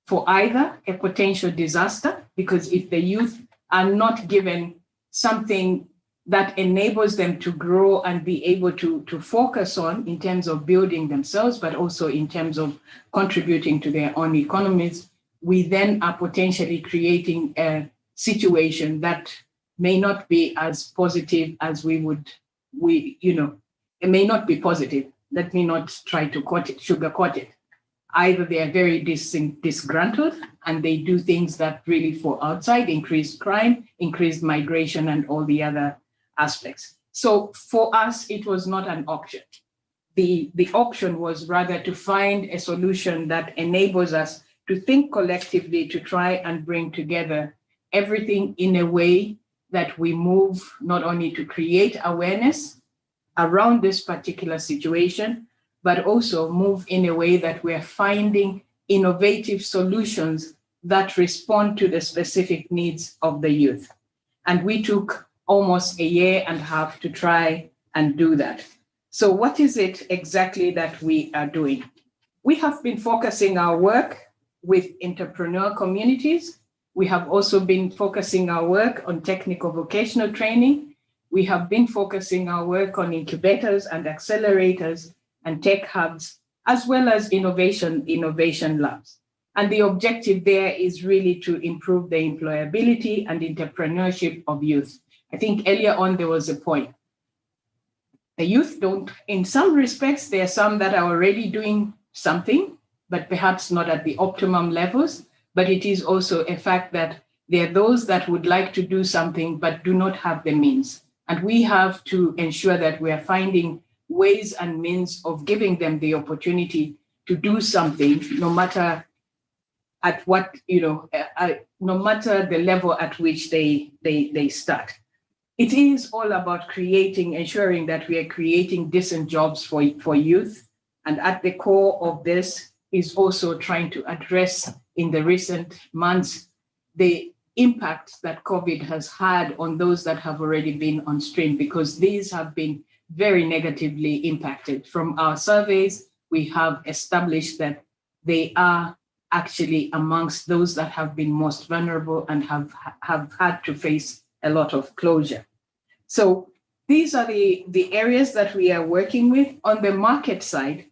for either a potential disaster, because if the youth are not given something that enables them to grow and be able to focus on in terms of building themselves, but also in terms of contributing to their own economies, we then are potentially creating a situation that may not be as positive as it may not be positive. Let me not try to sugarcoat it. Either they are very disgruntled and they do things that really fall outside, increased crime, increased migration, and all the other aspects. So for us, it was not an option. The option was rather to find a solution that enables us to think collectively, to try and bring together everything in a way that we move not only to create awareness around this particular situation, but also move in a way that we're finding innovative solutions that respond to the specific needs of the youth. And we took almost a year and a half to try and do that. So what is it exactly that we are doing? We have been focusing our work with entrepreneur communities. We have also been focusing our work on technical vocational training. We have been focusing our work on incubators and accelerators and tech hubs, as well as innovation labs. And the objective there is really to improve the employability and entrepreneurship of youth. I think earlier on there was a point. The youth don't, in some respects, there are some that are already doing something, but perhaps not at the optimum levels. But it is also a fact that there are those that would like to do something, but do not have the means. And we have to ensure that we are finding ways and means of giving them the opportunity to do something, no matter at what, no matter the level at which they start. It is all about ensuring that we are creating decent jobs for youth. And at the core of this is also trying to address in the recent months the impact that COVID has had on those that have already been on stream, because these have been very negatively impacted. From our surveys, we have established that they are actually amongst those that have been most vulnerable and have had to face a lot of closure. So these are the areas that we are working with. On the market side,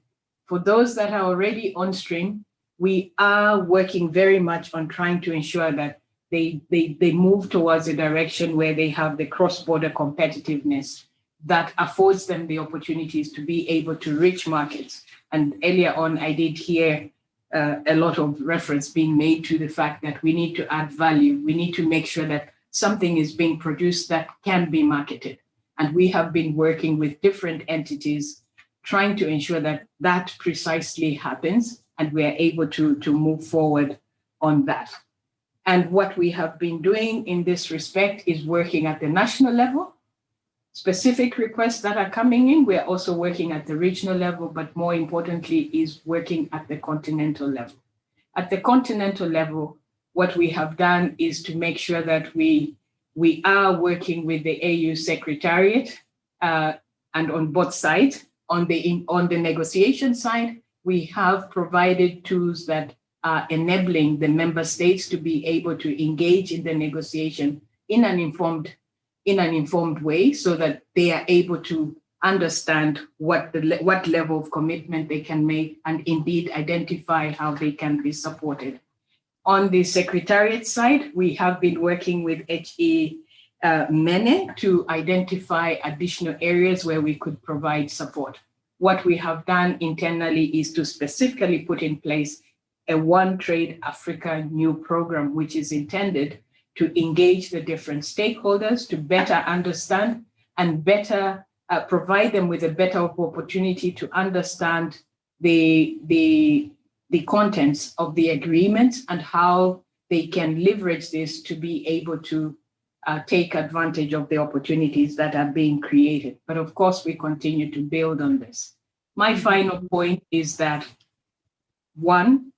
for those that are already on stream, we are working very much on trying to ensure that they move towards a direction where they have the cross-border competitiveness that affords them the opportunities to be able to reach markets. And earlier on, I did hear a lot of reference being made to the fact that we need to add value. We need to make sure that something is being produced that can be marketed. And we have been working with different entities trying to ensure that that precisely happens, and we are able to move forward on that. And what we have been doing in this respect is working at the national level. Specific requests that are coming in, we're also working at the regional level, but more importantly is working at the continental level. At the continental level, what we have done is to make sure that we are working with the AU Secretariat and on both sides. On the negotiation side, we have provided tools that are enabling the member states to be able to engage in the negotiation in an informed way, so that they are able to understand what level of commitment they can make and indeed identify how they can be supported. On the Secretariat side, we have been working with HE Mene to identify additional areas where we could provide support. What we have done internally is to specifically put in place a One Trade Africa new program, which is intended to engage the different stakeholders, to better understand and better provide them with a better opportunity to understand the contents of the agreement and how they can leverage this to be able to take advantage of the opportunities that are being created. But of course, we continue to build on this. My final point is that, one,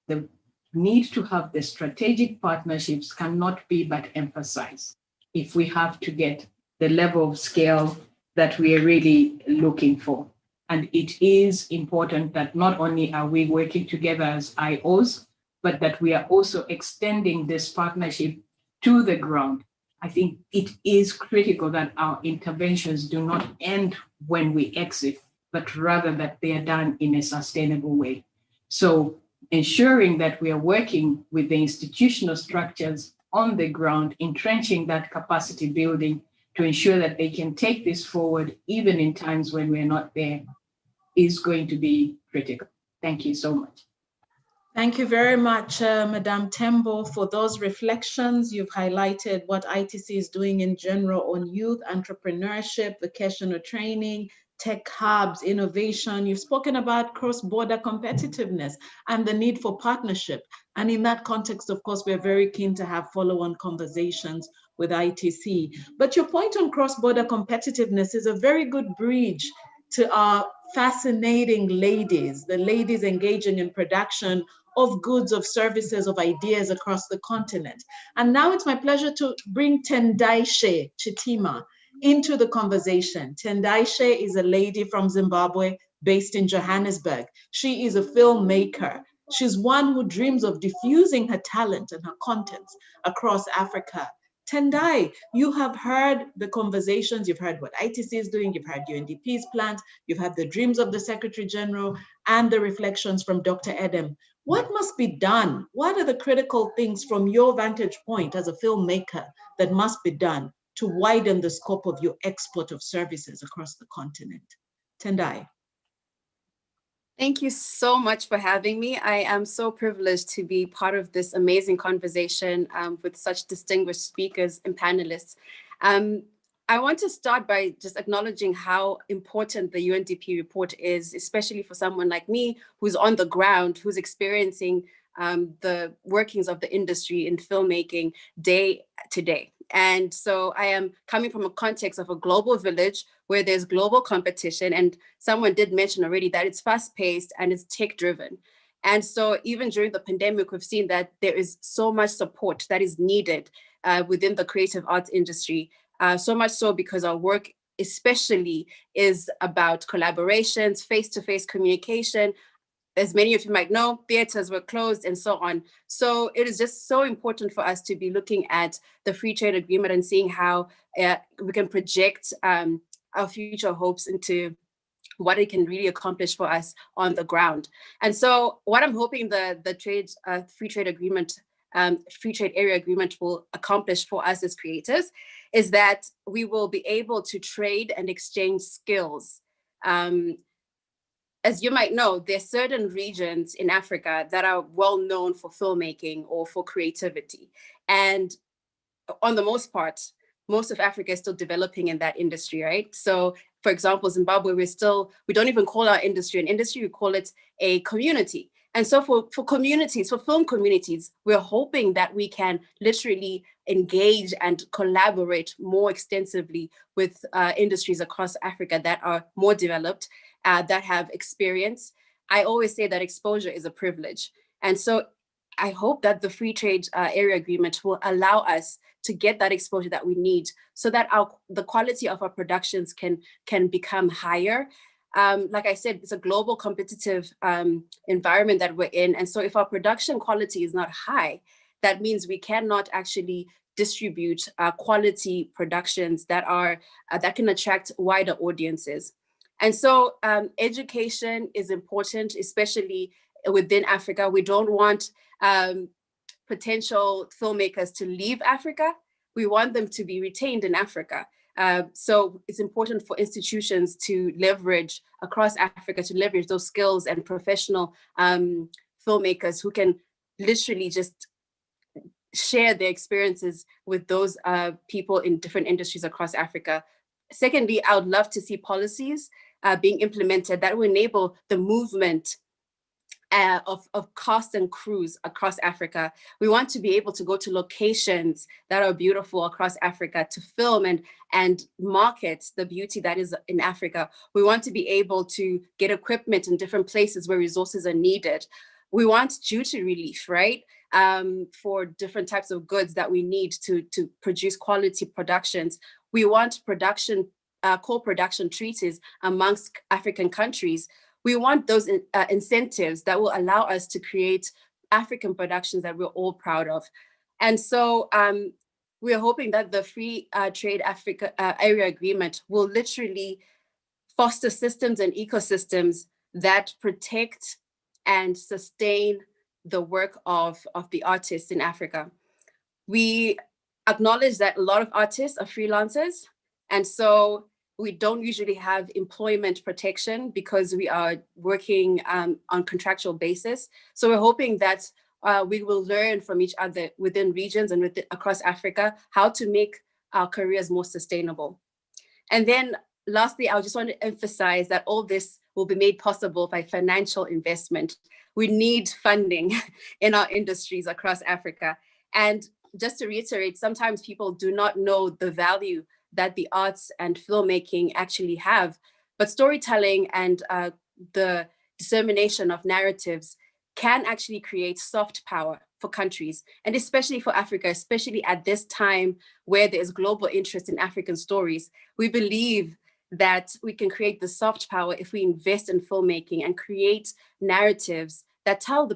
the need to have the strategic partnerships cannot be but emphasized if we have to get the level of scale that we are really looking for. And it is important that not only are we working together as IOs, but that we are also extending this partnership to the ground. I think it is critical that our interventions do not end when we exit, but rather that they are done in a sustainable way. So ensuring that we are working with the institutional structures on the ground, entrenching that capacity building to ensure that they can take this forward even in times when we're not there, is going to be critical. Thank you so much. Thank you very much, Madame Tembo, for those reflections. You've highlighted what ITC is doing in general on youth, entrepreneurship, vocational training, tech hubs, innovation. You've spoken about cross-border competitiveness and the need for partnership. And in that context, of course, we're very keen to have follow-on conversations with ITC. But your point on cross-border competitiveness is a very good bridge to our fascinating ladies, the ladies engaging in production of goods, of services, of ideas across the continent. And now it's my pleasure to bring Tendaishe Chitima into the conversation. Tendaishe is a lady from Zimbabwe based in Johannesburg. She is a filmmaker. She's one who dreams of diffusing her talent and her contents across Africa. Tendai, you have heard the conversations, you've heard what ITC is doing, you've heard UNDP's plans, you've had the dreams of the Secretary General and the reflections from Dr. Edem. What must be done? What are the critical things from your vantage point as a filmmaker that must be done to widen the scope of your export of services across the continent? Tendai. Thank you so much for having me. I am so privileged to be part of this amazing conversation with such distinguished speakers and panelists. I want to start by just acknowledging how important the UNDP report is, especially for someone like me who's on the ground, who's experiencing the workings of the industry in filmmaking day to day. And so I am coming from a context of a global village where there's global competition. And someone did mention already that it's fast-paced and it's tech-driven. And so even during the pandemic, we've seen that there is so much support that is needed within the creative arts industry. So much so because our work especially is about collaborations, face-to-face communication. As many of you might know, theaters were closed and so on. So it is just so important for us to be looking at the free trade agreement and seeing how we can project our future hopes into what it can really accomplish for us on the ground. And so what I'm hoping the free trade agreement, free trade area agreement will accomplish for us as creators is that we will be able to trade and exchange skills. As you might know, there are certain regions in Africa that are well known for filmmaking or for creativity. And on the most part, most of Africa is still developing in that industry, right? So for example, Zimbabwe, we don't even call our industry an industry, we call it a community. And so for communities, for film communities, we're hoping that we can literally engage and collaborate more extensively with industries across Africa that are more developed, that have experience. I always say that exposure is a privilege. And so I hope that the free trade area agreement will allow us to get that exposure that we need so that the quality of our productions can become higher. Like I said, it's a global competitive environment that we're in. And so if our production quality is not high, that means we cannot actually distribute quality productions that can attract wider audiences. And so education is important, especially within Africa. We don't want potential filmmakers to leave Africa. We want them to be retained in Africa. So it's important for institutions to leverage across Africa, to leverage those skills and professional filmmakers who can literally just share their experiences with those people in different industries across Africa. Secondly, I would love to see policies being implemented that will enable the movement of casts and crews across Africa. We want to be able to go to locations that are beautiful across Africa to film and market the beauty that is in Africa. We want to be able to get equipment in different places where resources are needed. We want duty relief, right? For different types of goods that we need to produce quality productions. We want co-production treaties amongst African countries. We want those incentives that will allow us to create African productions that we're all proud of. And so we're hoping that the Free Trade Africa Area Agreement will literally foster systems and ecosystems that protect and sustain the work of the artists in Africa. We acknowledge that a lot of artists are freelancers, and so we don't usually have employment protection because we are working on contractual basis. So we're hoping that we will learn from each other within regions and across Africa how to make our careers more sustainable. And then lastly, I just want to emphasize that all this will be made possible by financial investment. We need funding in our industries across Africa. And just to reiterate, sometimes people do not know the value that the arts and filmmaking actually have, but storytelling and the dissemination of narratives can actually create soft power for countries, and especially for Africa, especially at this time where there is global interest in African stories. We believe that we can create the soft power if we invest in filmmaking and create narratives that tell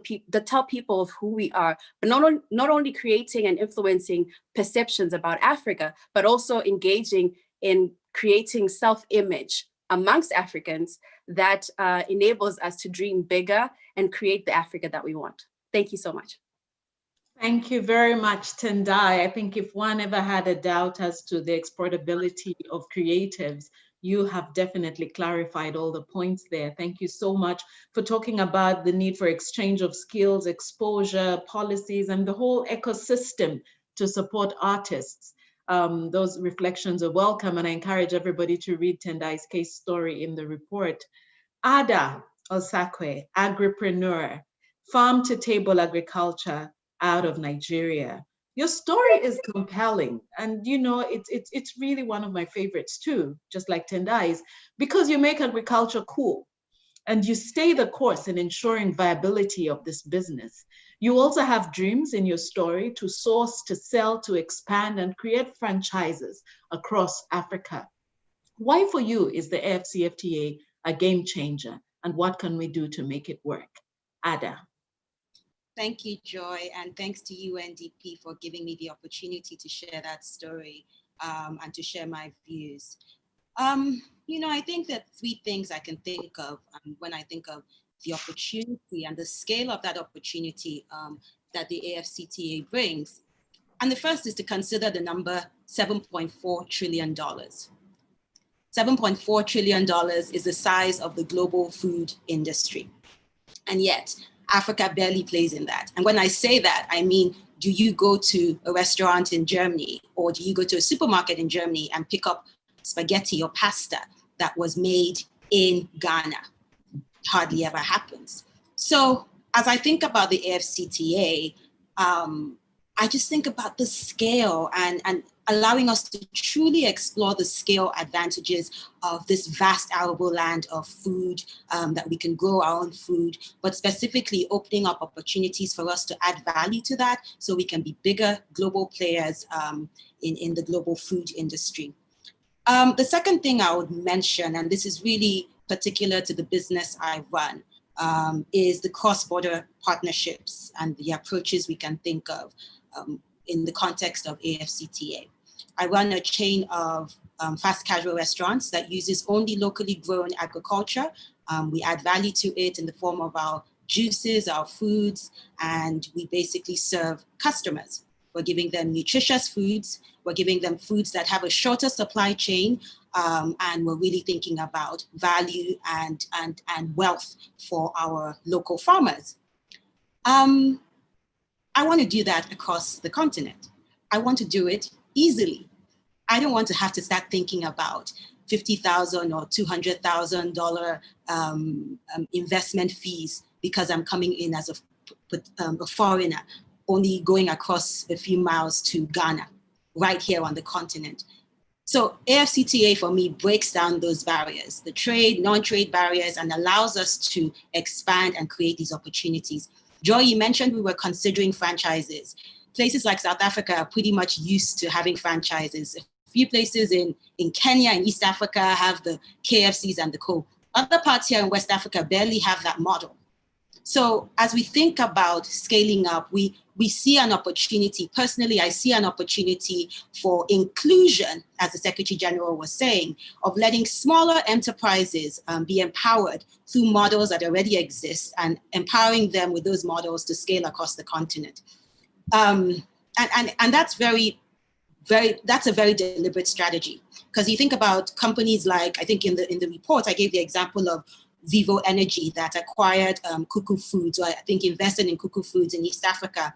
people of who we are, but not only creating and influencing perceptions about Africa, but also engaging in creating self-image amongst Africans that enables us to dream bigger and create the Africa that we want. Thank you so much. Thank you very much, Tendai. I think if one ever had a doubt as to the exportability of creatives, you have definitely clarified all the points there. Thank you so much for talking about the need for exchange of skills, exposure, policies, and the whole ecosystem to support artists. Those reflections are welcome, and I encourage everybody to read Tendai's case story in the report. Ada Osakwe, agripreneur, farm-to-table agriculture out of Nigeria. Your story is compelling, and you know it's really one of my favorites too, just like Tendai's, because you make agriculture cool and you stay the course in ensuring viability of this business. You also have dreams in your story to source, to sell, to expand and create franchises across Africa. Why for you is the AfCFTA a game changer, and what can we do to make it work? Ada. Thank you, Joy, and thanks to UNDP for giving me the opportunity to share that story and to share my views. You know, I think that three things I can think of when I think of the opportunity and the scale of that opportunity that the AfCFTA brings. And the first is to consider the number $7.4 trillion. $7.4 trillion is the size of the global food industry. And yet, Africa barely plays in that. And when I say that, I mean, do you go to a restaurant in Germany, or do you go to a supermarket in Germany and pick up spaghetti or pasta that was made in Ghana? Hardly ever happens. So as I think about the AfCFTA, I just think about the scale and allowing us to truly explore the scale advantages of this vast arable land of food, that we can grow our own food, but specifically opening up opportunities for us to add value to that so we can be bigger global players in the global food industry. The second thing I would mention, and this is really particular to the business I run, is the cross-border partnerships and the approaches we can think of in the context of AfCFTA. I run a chain of fast casual restaurants that uses only locally grown agriculture. We add value to it in the form of our juices, our foods, and we basically serve customers. We're giving them nutritious foods. We're giving them foods that have a shorter supply chain, and we're really thinking about value and wealth for our local farmers. I want to do that across the continent. I want to do it easily. I don't want to have to start thinking about $50,000 or $200,000 investment fees because I'm coming in as a foreigner, only going across a few miles to Ghana, right here on the continent. So AfCFTA for me breaks down those barriers, the trade, non-trade barriers, and allows us to expand and create these opportunities. Joy, you mentioned we were considering franchises. Places like South Africa are pretty much used to having franchises. A few places in Kenya and East Africa have the KFCs and the co. Other parts here in West Africa barely have that model. So as we think about scaling up, we see an opportunity. Personally, I see an opportunity for inclusion, as the Secretary General was saying, of letting smaller enterprises be empowered through models that already exist and empowering them with those models to scale across the continent. And that's that's a very deliberate strategy, because you think about companies like, I think in the report, I gave the example of Vivo Energy that acquired Cuckoo Foods, or I think invested in Cuckoo Foods in East Africa,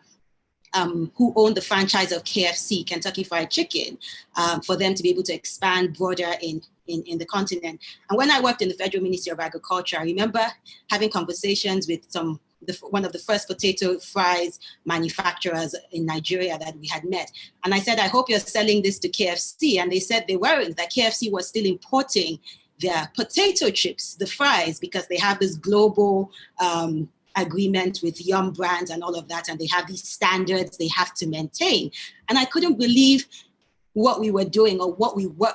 who owned the franchise of KFC, Kentucky Fried Chicken, for them to be able to expand broader in the continent. And when I worked in the Federal Ministry of Agriculture, I remember having conversations with one of the first potato fries manufacturers in Nigeria that we had met. And I said, I hope you're selling this to KFC. And they said they weren't, that KFC was still importing their potato chips, the fries, because they have this global agreement with Yum Brands and all of that, and they have these standards they have to maintain. And I couldn't believe what we were doing, or what we were,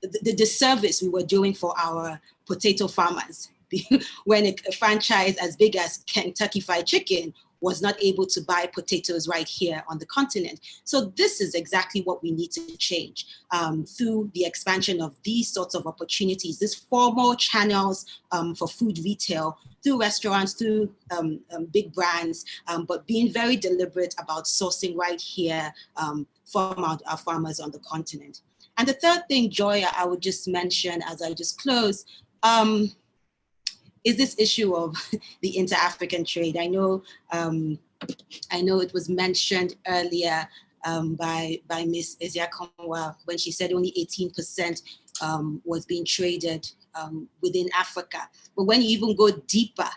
the disservice we were doing for our potato farmers when a franchise as big as Kentucky Fried Chicken was not able to buy potatoes right here on the continent. So this is exactly what we need to change through the expansion of these sorts of opportunities, these formal channels for food retail, through restaurants, through big brands, but being very deliberate about sourcing right here from our farmers on the continent. And the third thing, Joy, I would just mention as I just close, is this issue of the inter-African trade. I know it was mentioned earlier by Ms. Eziakonwa when she said only 18% was being traded within Africa. But when you even go deeper,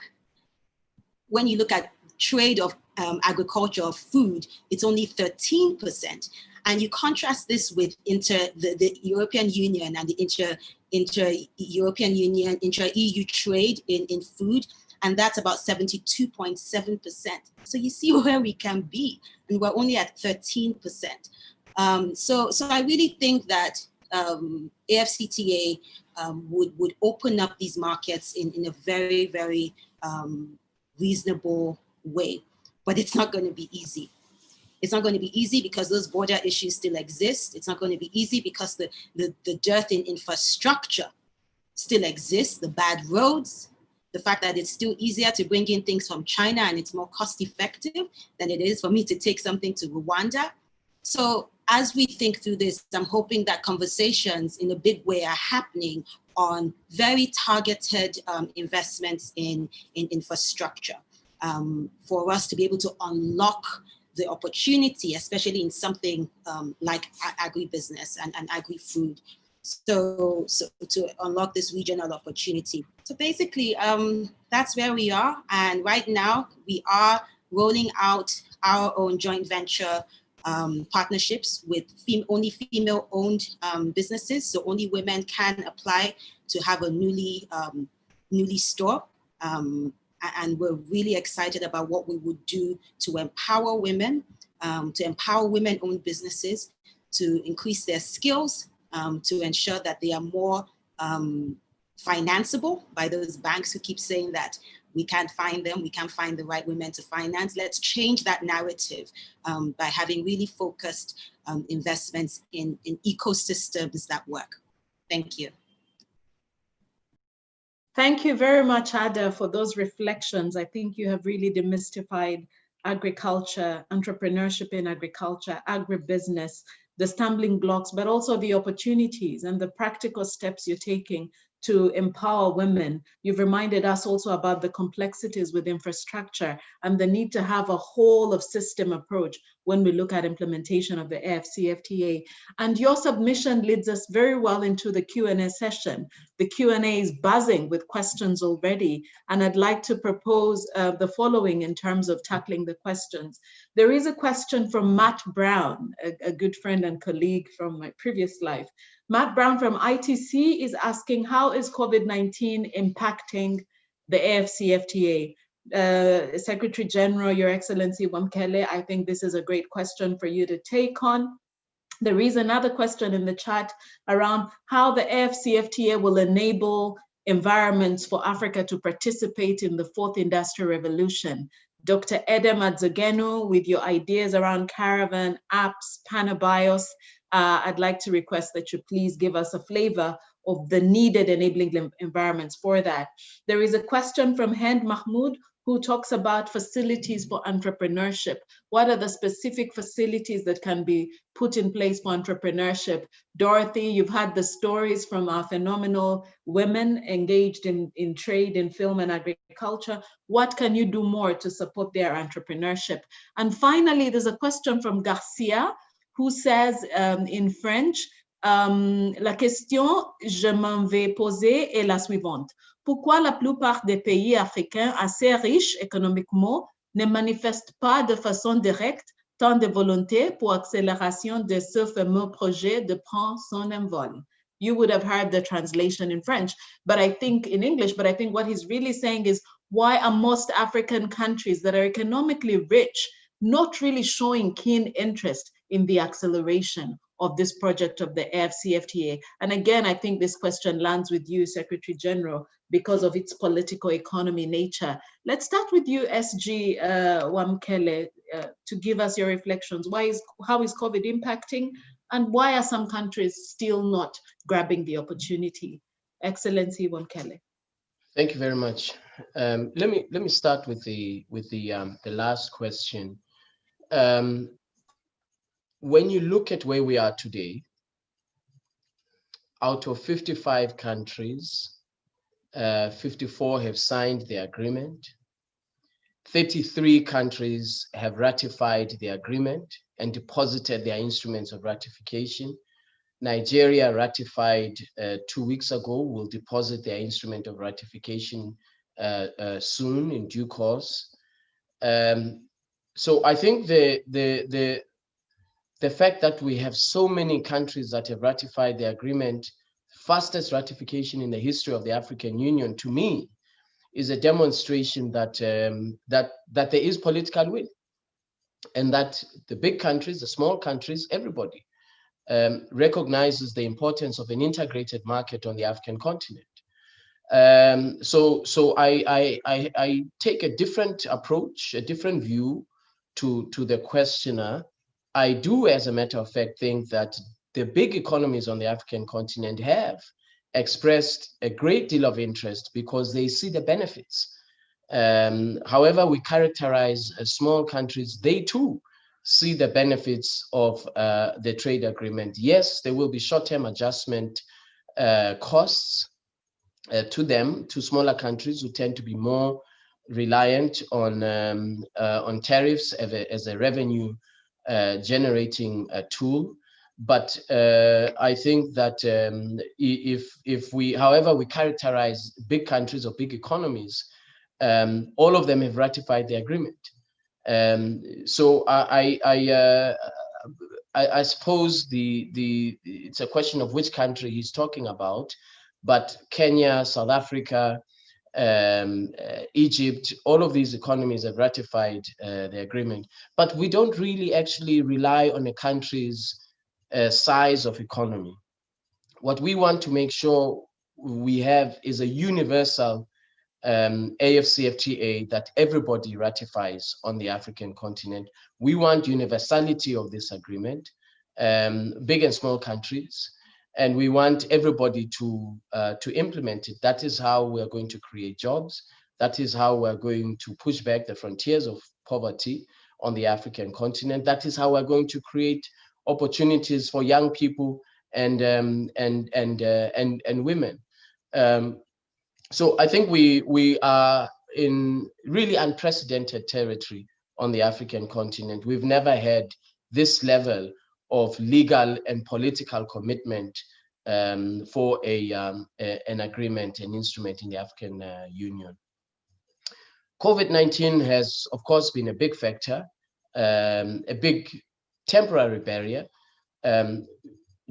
when you look at trade of agriculture, of food, it's only 13%. And you contrast this with the European Union and the inter-European Union, inter-EU trade in food, and that's about 72.7%. So you see where we can be, and we're only at 13%. So I really think that AfCFTA would open up these markets in a very, very reasonable way, but it's not going to be easy. It's not going to be easy because those border issues still exist. It's not going to be easy because the dearth in infrastructure still exists, the bad roads, the fact that it's still easier to bring in things from China and it's more cost effective than it is for me to take something to Rwanda. So as we think through this, I'm hoping that conversations in a big way are happening on very targeted investments in infrastructure for us to be able to unlock the opportunity, especially in something like agribusiness and agri-food. So to unlock this regional opportunity. So basically, that's where we are. And right now, we are rolling out our own joint venture partnerships with only female-owned businesses. So only women can apply to have a newly store. And we're really excited about what we would do to empower women, owned businesses, to increase their skills, to ensure that they are more financeable by those banks who keep saying that we can't find them, we can't find the right women to finance. Let's change that narrative by having really focused investments in ecosystems that work. Thank you. Thank you very much, Ada, for those reflections. I think you have really demystified agriculture, entrepreneurship in agriculture, agribusiness, the stumbling blocks, but also the opportunities and the practical steps you're taking to empower women. You've reminded us also about the complexities with infrastructure and the need to have a whole of system approach when we look at implementation of the AfCFTA. And your submission leads us very well into the Q&A session. The Q&A is buzzing with questions already, and I'd like to propose the following in terms of tackling the questions. There is a question from Matt Brown, a good friend and colleague from my previous life. Matt Brown from ITC is asking, how is COVID-19 impacting the AfCFTA? Secretary General, Your Excellency Wamkele, I think this is a great question for you to take on. There is another question in the chat around how the AfCFTA will enable environments for Africa to participate in the fourth industrial revolution. Dr. Edem Adzogenu, with your ideas around caravan, apps, Panabios, I'd like to request that you please give us a flavor of the needed enabling environments for that. There is a question from Hind Mahmoud, who talks about facilities for entrepreneurship. What are the specific facilities that can be put in place for entrepreneurship? Dorothy, you've had the stories from our phenomenal women engaged in trade, in film and agriculture. What can you do more to support their entrepreneurship? And finally, there's a question from Garcia, who says in French, la question je m'en vais poser est la suivante. Pourquoi la plupart des pays africains assez riches économiquement ne manifestent pas de façon directe tant de volonté pour accélération de ce fameux projet de prendre son envol? You would have heard the translation in French, but I think in English, but I think what he's really saying is, why are most African countries that are economically rich not really showing keen interest in the acceleration of this project of the AfCFTA? And again, I think this question lands with you, Secretary General, because of its political economy nature. Let's start with you, SG Wamkele, to give us your reflections. How is COVID impacting, and why are some countries still not grabbing the opportunity? Excellency Wamkele. Thank you very much. Let me start with the last question. When you look at where we are today, out of 55 countries, 54 have signed the agreement. 33 countries have ratified the agreement and deposited their instruments of ratification. Nigeria ratified 2 weeks ago, will deposit their instrument of ratification soon, in due course. So I think the fact that we have so many countries that have ratified the agreement, fastest ratification in the history of the African Union, to me, is a demonstration that that there is political will, and that the big countries, the small countries, everybody recognizes the importance of an integrated market on the African continent. So I take a different approach, a different view to the questioner. I do, as a matter of fact, think that the big economies on the African continent have expressed a great deal of interest because they see the benefits. However we characterize small countries, they too see the benefits of the trade agreement. Yes, there will be short-term adjustment costs to them, to smaller countries who tend to be more reliant on tariffs as a revenue generating a tool. But I think that if we, however we characterize big countries or big economies, all of them have ratified the agreement. So I suppose it's a question of which country he's talking about, but Kenya, South Africa, Egypt, all of these economies have ratified the agreement. But we don't really actually rely on a country's size of economy. What we want to make sure we have is a universal AfCFTA that everybody ratifies on the African continent. We want universality of this agreement, big and small countries, and we want everybody to implement it. That is how we're going to create jobs. That is how we're going to push back the frontiers of poverty on the African continent. That is how we're going to create opportunities for young people and women. So I think we are in really unprecedented territory on the African continent. We've never had this level of legal and political commitment for an agreement, an instrument in the African Union. COVID-19 has, of course, been a big factor, a big temporary barrier.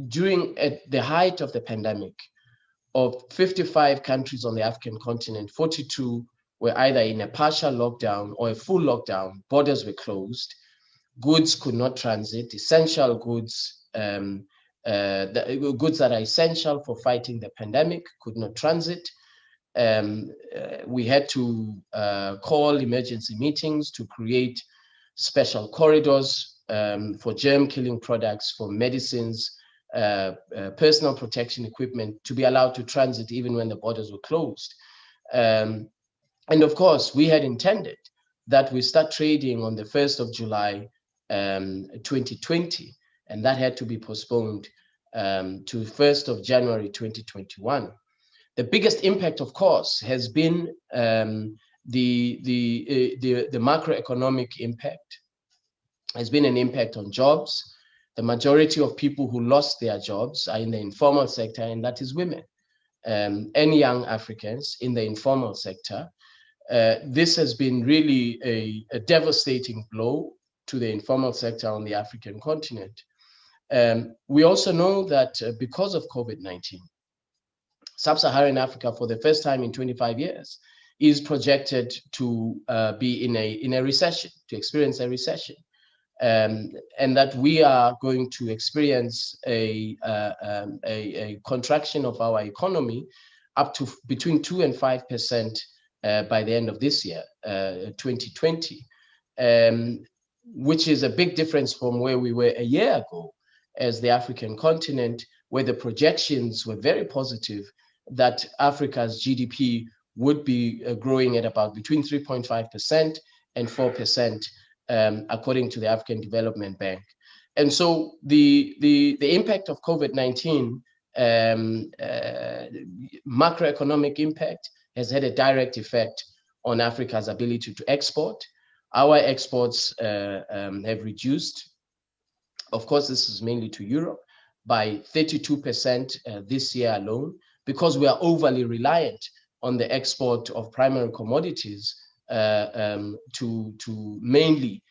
During at the height of the pandemic, of 55 countries on the African continent, 42 were either in a partial lockdown or a full lockdown. Borders were closed. Goods could not transit. Essential goods, goods that are essential for fighting the pandemic could not transit. We had to call emergency meetings to create special corridors for germ-killing products, for medicines, personal protection equipment to be allowed to transit even when the borders were closed. And of course, we had intended that we start trading on the 1st of July 2020, and that had to be postponed to 1st of January 2021. The biggest impact, of course, has been the macroeconomic impact. Has been an impact on jobs. The majority of people who lost their jobs are in the informal sector, and that is women and young Africans in the informal sector. This has been really a devastating blow to the informal sector on the African continent. We also know that because of COVID-19, Sub-Saharan Africa, for the first time in 25 years, is projected to be in a recession, to experience a recession. And that we are going to experience a contraction of our economy up to between 2 and 5% by the end of this year, 2020, which is a big difference from where we were a year ago as the African continent, where the projections were very positive that Africa's GDP would be growing at about between 3.5% and 4%. According to the African Development Bank. And so the impact of COVID-19, macroeconomic impact, has had a direct effect on Africa's ability to export. Our exports have reduced. Of course, this is mainly to Europe, by 32% this year alone, because we are overly reliant on the export of primary commodities to mainly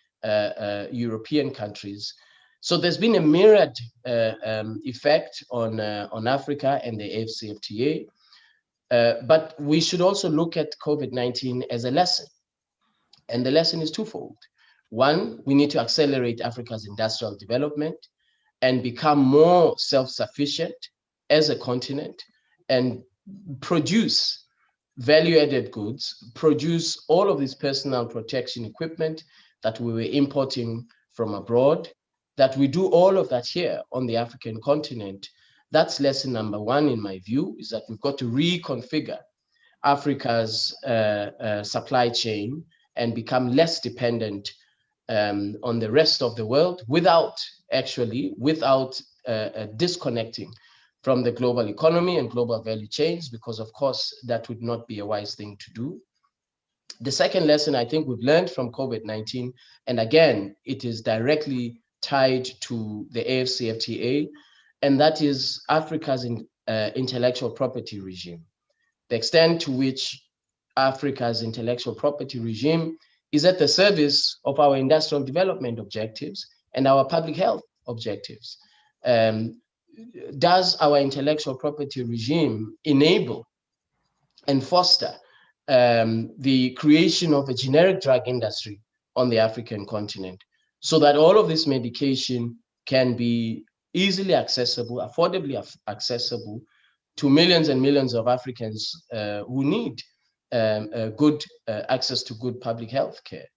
European countries. So there's been a mirrored effect on Africa and the AfCFTA. But we should also look at COVID-19 as a lesson. And the lesson is twofold. One, we need to accelerate Africa's industrial development and become more self-sufficient as a continent and produce value-added goods, produce all of this personal protection equipment that we were importing from abroad, that we do all of that here on the African continent. That's lesson number one, in my view, is that we've got to reconfigure Africa's supply chain and become less dependent on the rest of the world without disconnecting from the global economy and global value chains, because of course that would not be a wise thing to do. The second lesson I think we've learned from COVID-19, and again, it is directly tied to the AfCFTA, and that is Africa's intellectual property regime. The extent to which Africa's intellectual property regime is at the service of our industrial development objectives and our public health objectives. Does our intellectual property regime enable and foster the creation of a generic drug industry on the African continent, so that all of this medication can be easily accessible, affordably accessible to millions and millions of Africans who need good access to good public health care?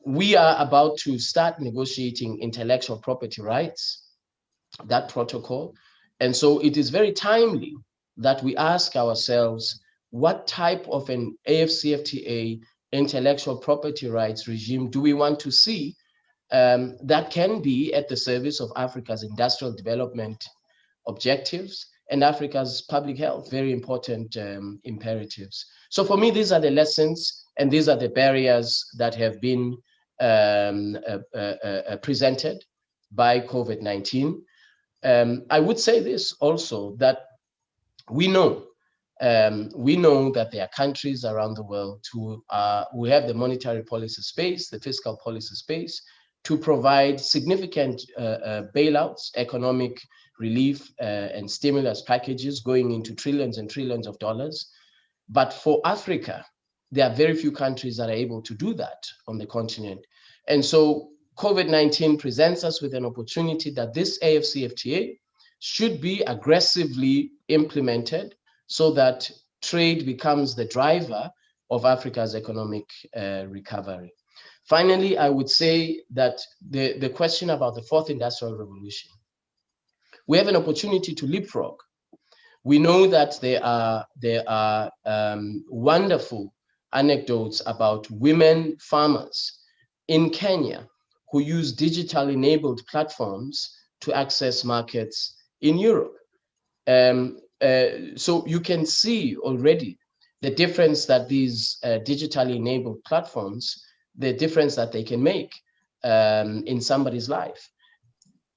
We are about to start negotiating intellectual property rights, that protocol. And so it is very timely that we ask ourselves, what type of an AfCFTA intellectual property rights regime do we want to see that can be at the service of Africa's industrial development objectives and Africa's public health, very important imperatives. So for me, these are the lessons and these are the barriers that have been presented by COVID-19. I would say this also, that we know that there are countries around the world who have the monetary policy space, the fiscal policy space, to provide significant bailouts, economic relief and stimulus packages going into trillions and trillions of dollars. But for Africa, there are very few countries that are able to do that on the continent. And so COVID-19 presents us with an opportunity that this AfCFTA should be aggressively implemented so that trade becomes the driver of Africa's economic recovery. Finally, I would say that the question about the fourth industrial revolution, we have an opportunity to leapfrog. We know that there are wonderful anecdotes about women farmers in Kenya who use digital enabled platforms to access markets in Europe. So you can see already the difference that these digitally enabled platforms, the difference that they can make in somebody's life,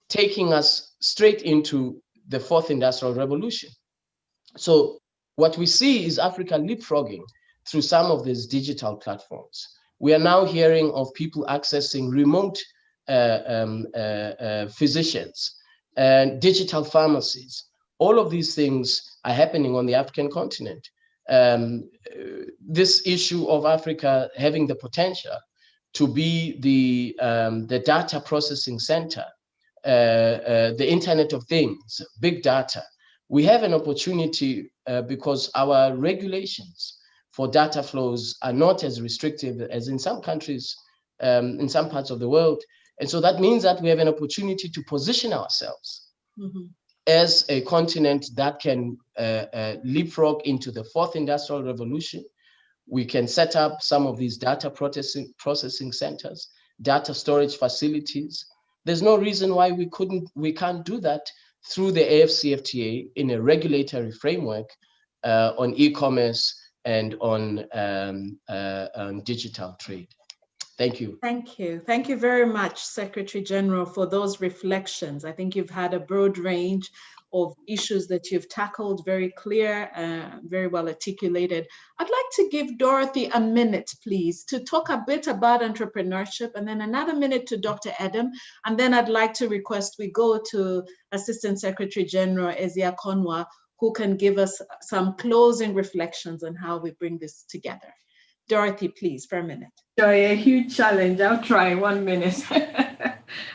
taking us straight into the fourth industrial revolution. So what we see is Africa leapfrogging through some of these digital platforms. We are now hearing of people accessing remote physicians and digital pharmacies. All of these things are happening on the African continent. This issue of Africa having the potential to be the data processing center, the Internet of Things, big data. We have an opportunity because our regulations for data flows are not as restrictive as in some countries, in some parts of the world. And so that means that we have an opportunity to position ourselves as a continent that can leapfrog into the fourth industrial revolution. We can set up some of these data processing centers, data storage facilities. There's no reason why we can't do that through the AfCFTA in a regulatory framework on e-commerce and on digital trade. Thank you. Thank you. Thank you very much, Secretary General, for those reflections. I think you've had a broad range of issues that you've tackled, very clear, very well articulated. I'd like to give Dorothy a minute, please, to talk a bit about entrepreneurship, and then another minute to Dr. Adam. And then I'd like to request we go to Assistant Secretary General Ezia Konwa, who can give us some closing reflections on how we bring this together. Dorothy, please, for a minute. Joy, a huge challenge. I'll try 1 minute.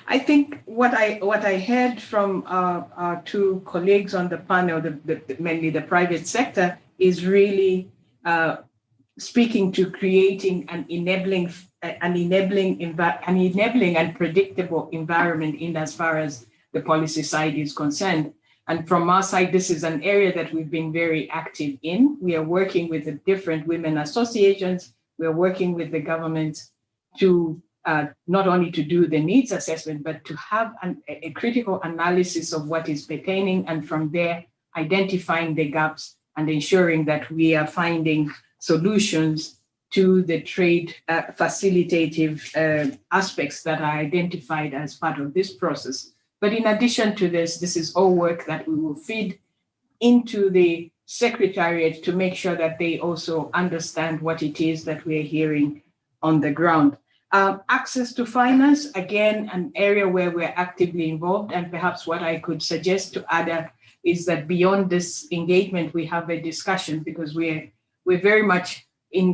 I think what I heard from our two colleagues on the panel, mainly the private sector, is really speaking to creating an enabling and predictable environment in as far as the policy side is concerned. And from our side, this is an area that we've been very active in. We are working with the different women associations. We are working with the government to not only to do the needs assessment, but to have a critical analysis of what is pertaining, and from there, identifying the gaps and ensuring that we are finding solutions to the trade facilitative aspects that are identified as part of this process. But in addition to this, this is all work that we will feed into the Secretariat to make sure that they also understand what it is that we're hearing on the ground. Access to finance, again, an area where we're actively involved, and perhaps what I could suggest to Ada is that beyond this engagement, we have a discussion, because we're very much we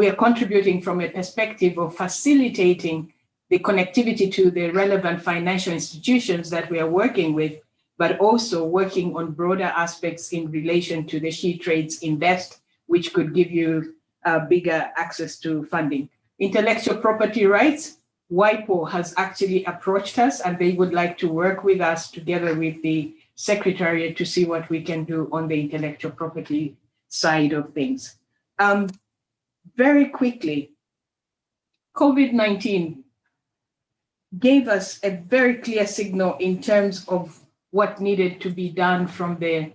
are contributing from a perspective of facilitating the connectivity to the relevant financial institutions that we are working with, but also working on broader aspects in relation to the She Trades Invest, which could give you bigger access to funding. Intellectual property rights, WIPO has actually approached us, and they would like to work with us together with the Secretariat to see what we can do on the intellectual property side of things. Very quickly, COVID-19 gave us a very clear signal in terms of what needed to be done from the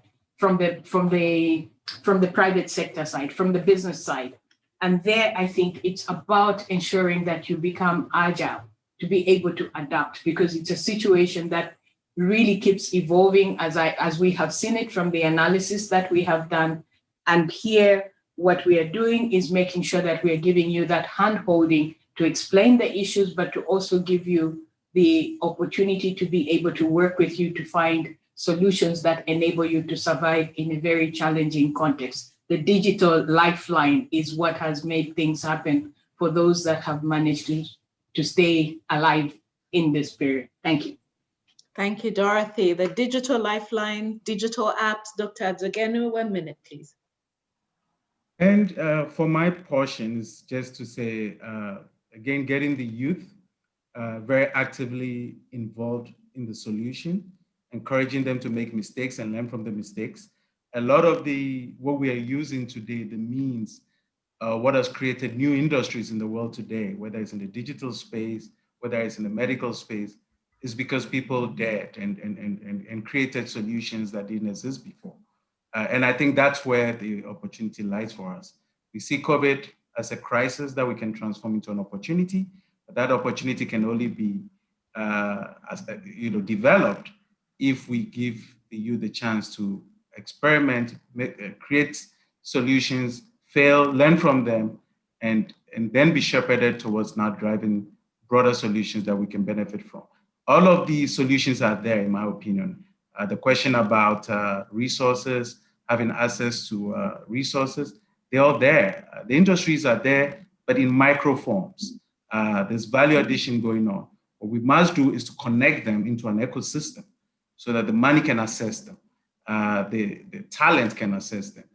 private sector side, from the business side. And there, I think it's about ensuring that you become agile to be able to adapt, because it's a situation that really keeps evolving as we have seen it from the analysis that we have done. And here, what we are doing is making sure that we are giving you that hand-holding to explain the issues, but to also give you the opportunity to be able to work with you to find solutions that enable you to survive in a very challenging context. The digital lifeline is what has made things happen for those that have managed to stay alive in this period. Thank you. Thank you, Dorothy. The digital lifeline, digital apps, Dr. Adzogenu, 1 minute, please. And for my portion is just to say, again, getting the youth very actively involved in the solution, encouraging them to make mistakes and learn from the mistakes. A lot of what we are using today, the means, what has created new industries in the world today, whether it's in the digital space, whether it's in the medical space, is because people dared and created solutions that didn't exist before. And I think that's where the opportunity lies for us. We see COVID as a crisis that we can transform into an opportunity. But that opportunity can only be developed if we give the youth the chance to experiment, create solutions, fail, learn from them, and then be shepherded towards now driving broader solutions that we can benefit from. All of these solutions are there, in my opinion. The question about resources, having access to resources, they're all there. The industries are there, but in micro forms. There's value addition going on. What we must do is to connect them into an ecosystem so that the money can access them, the talent can access them,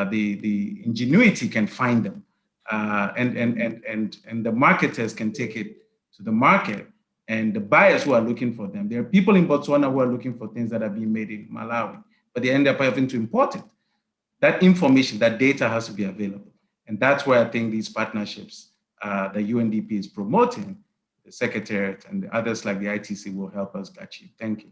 the ingenuity can find them, and the marketers can take it to the market, and the buyers who are looking for them. There are people in Botswana who are looking for things that are being made in Malawi, but they end up having to import it. That information, that data has to be available. And that's where I think these partnerships that UNDP is promoting, the Secretariat and the others like the ITC will help us achieve. Thank you.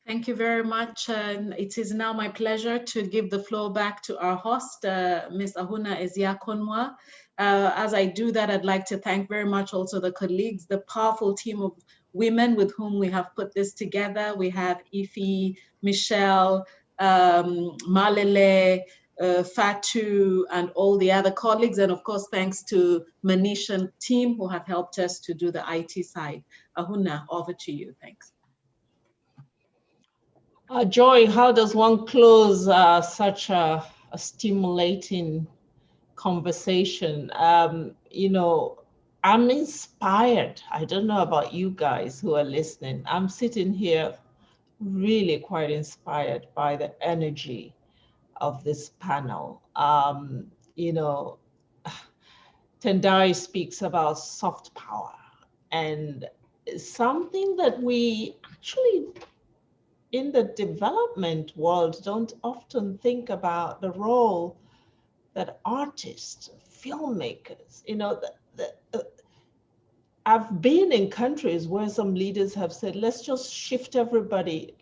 Thank you very much. It is now my pleasure to give the floor back to our host, Ms. Ahuna Eziakonwa. As I do that, I'd like to thank very much also the colleagues, the powerful team of women with whom we have put this together. We have Ify, Michelle, Malele, Fatu, and all the other colleagues. And of course, thanks to Manish and team who have helped us to do the IT side. Ahuna, over to you. Thanks. Joy, how does one close such a stimulating conversation? You know, I'm inspired. I don't know about you guys who are listening. I'm sitting here really quite inspired by the energy of this panel. You know, Tendai speaks about soft power, and something that we actually in the development world don't often think about, the role that artists, filmmakers, you know, I've been in countries where some leaders have said, let's just shift everybody,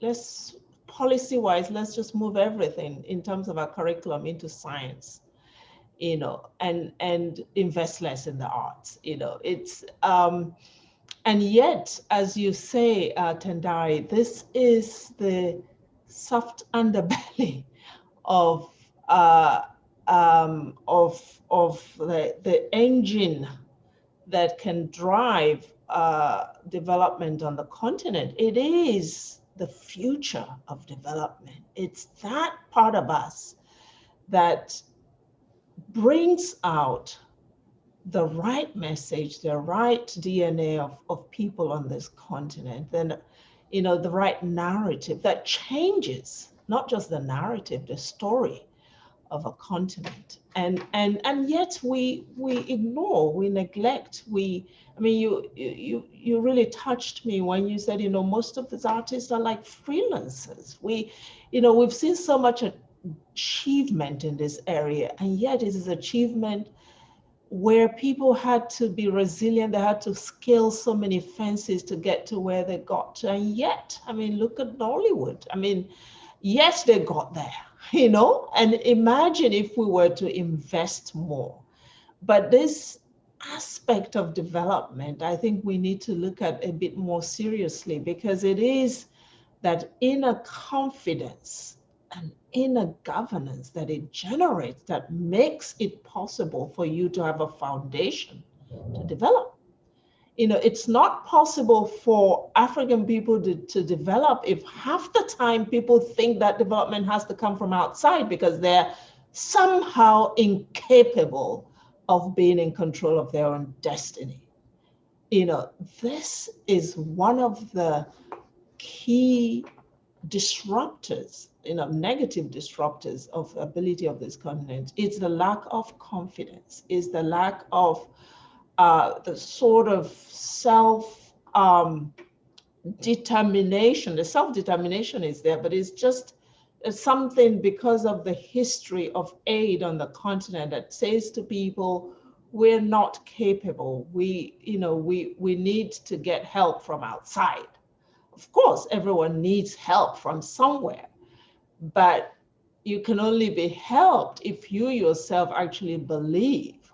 policy-wise, let's just move everything in terms of our curriculum into science, you know, and invest less in the arts, you know. It's, and yet, as you say, Tendai, this is the soft underbelly of the engine that can drive development on the continent. It is the future of development. It's that part of us that brings out the right message, the right DNA of people on this continent, then, you know, the right narrative that changes, not just the narrative, the story of a continent. And yet we ignore, we neglect, I mean, you really touched me when you said, you know, most of these artists are like freelancers. You know, we've seen so much achievement in this area, and yet it is achievement where people had to be resilient, they had to scale so many fences to get to where they got to. And yet, I mean, look at Nollywood. I mean, yes, they got there, you know, and imagine if we were to invest more. But this aspect of development, I think we need to look at a bit more seriously, because it is that inner confidence and inner governance that it generates that makes it possible for you to have a foundation to develop. You know, it's not possible for African people to develop if half the time people think that development has to come from outside because they're somehow incapable of being in control of their own destiny. You know, this is one of the key disruptors, you know, negative disruptors of ability of this continent. It's the lack of confidence, is the lack of the sort of self-determination. The self-determination is there, but it's just something because of the history of aid on the continent that says to people, we're not capable. We need to get help from outside. Of course, everyone needs help from somewhere, but you can only be helped if you yourself actually believe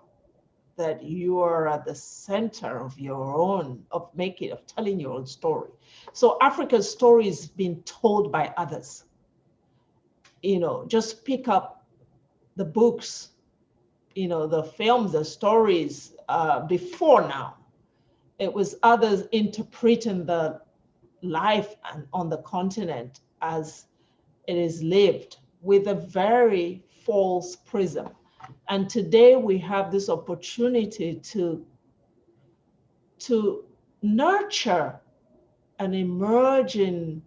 that you are at the center of your own, of telling your own story. So Africa's story is being told by others. You know, just pick up the books, you know, the films, the stories before now. It was others interpreting the life on the continent as it is lived with a very false prism. And today we have this opportunity to nurture an emerging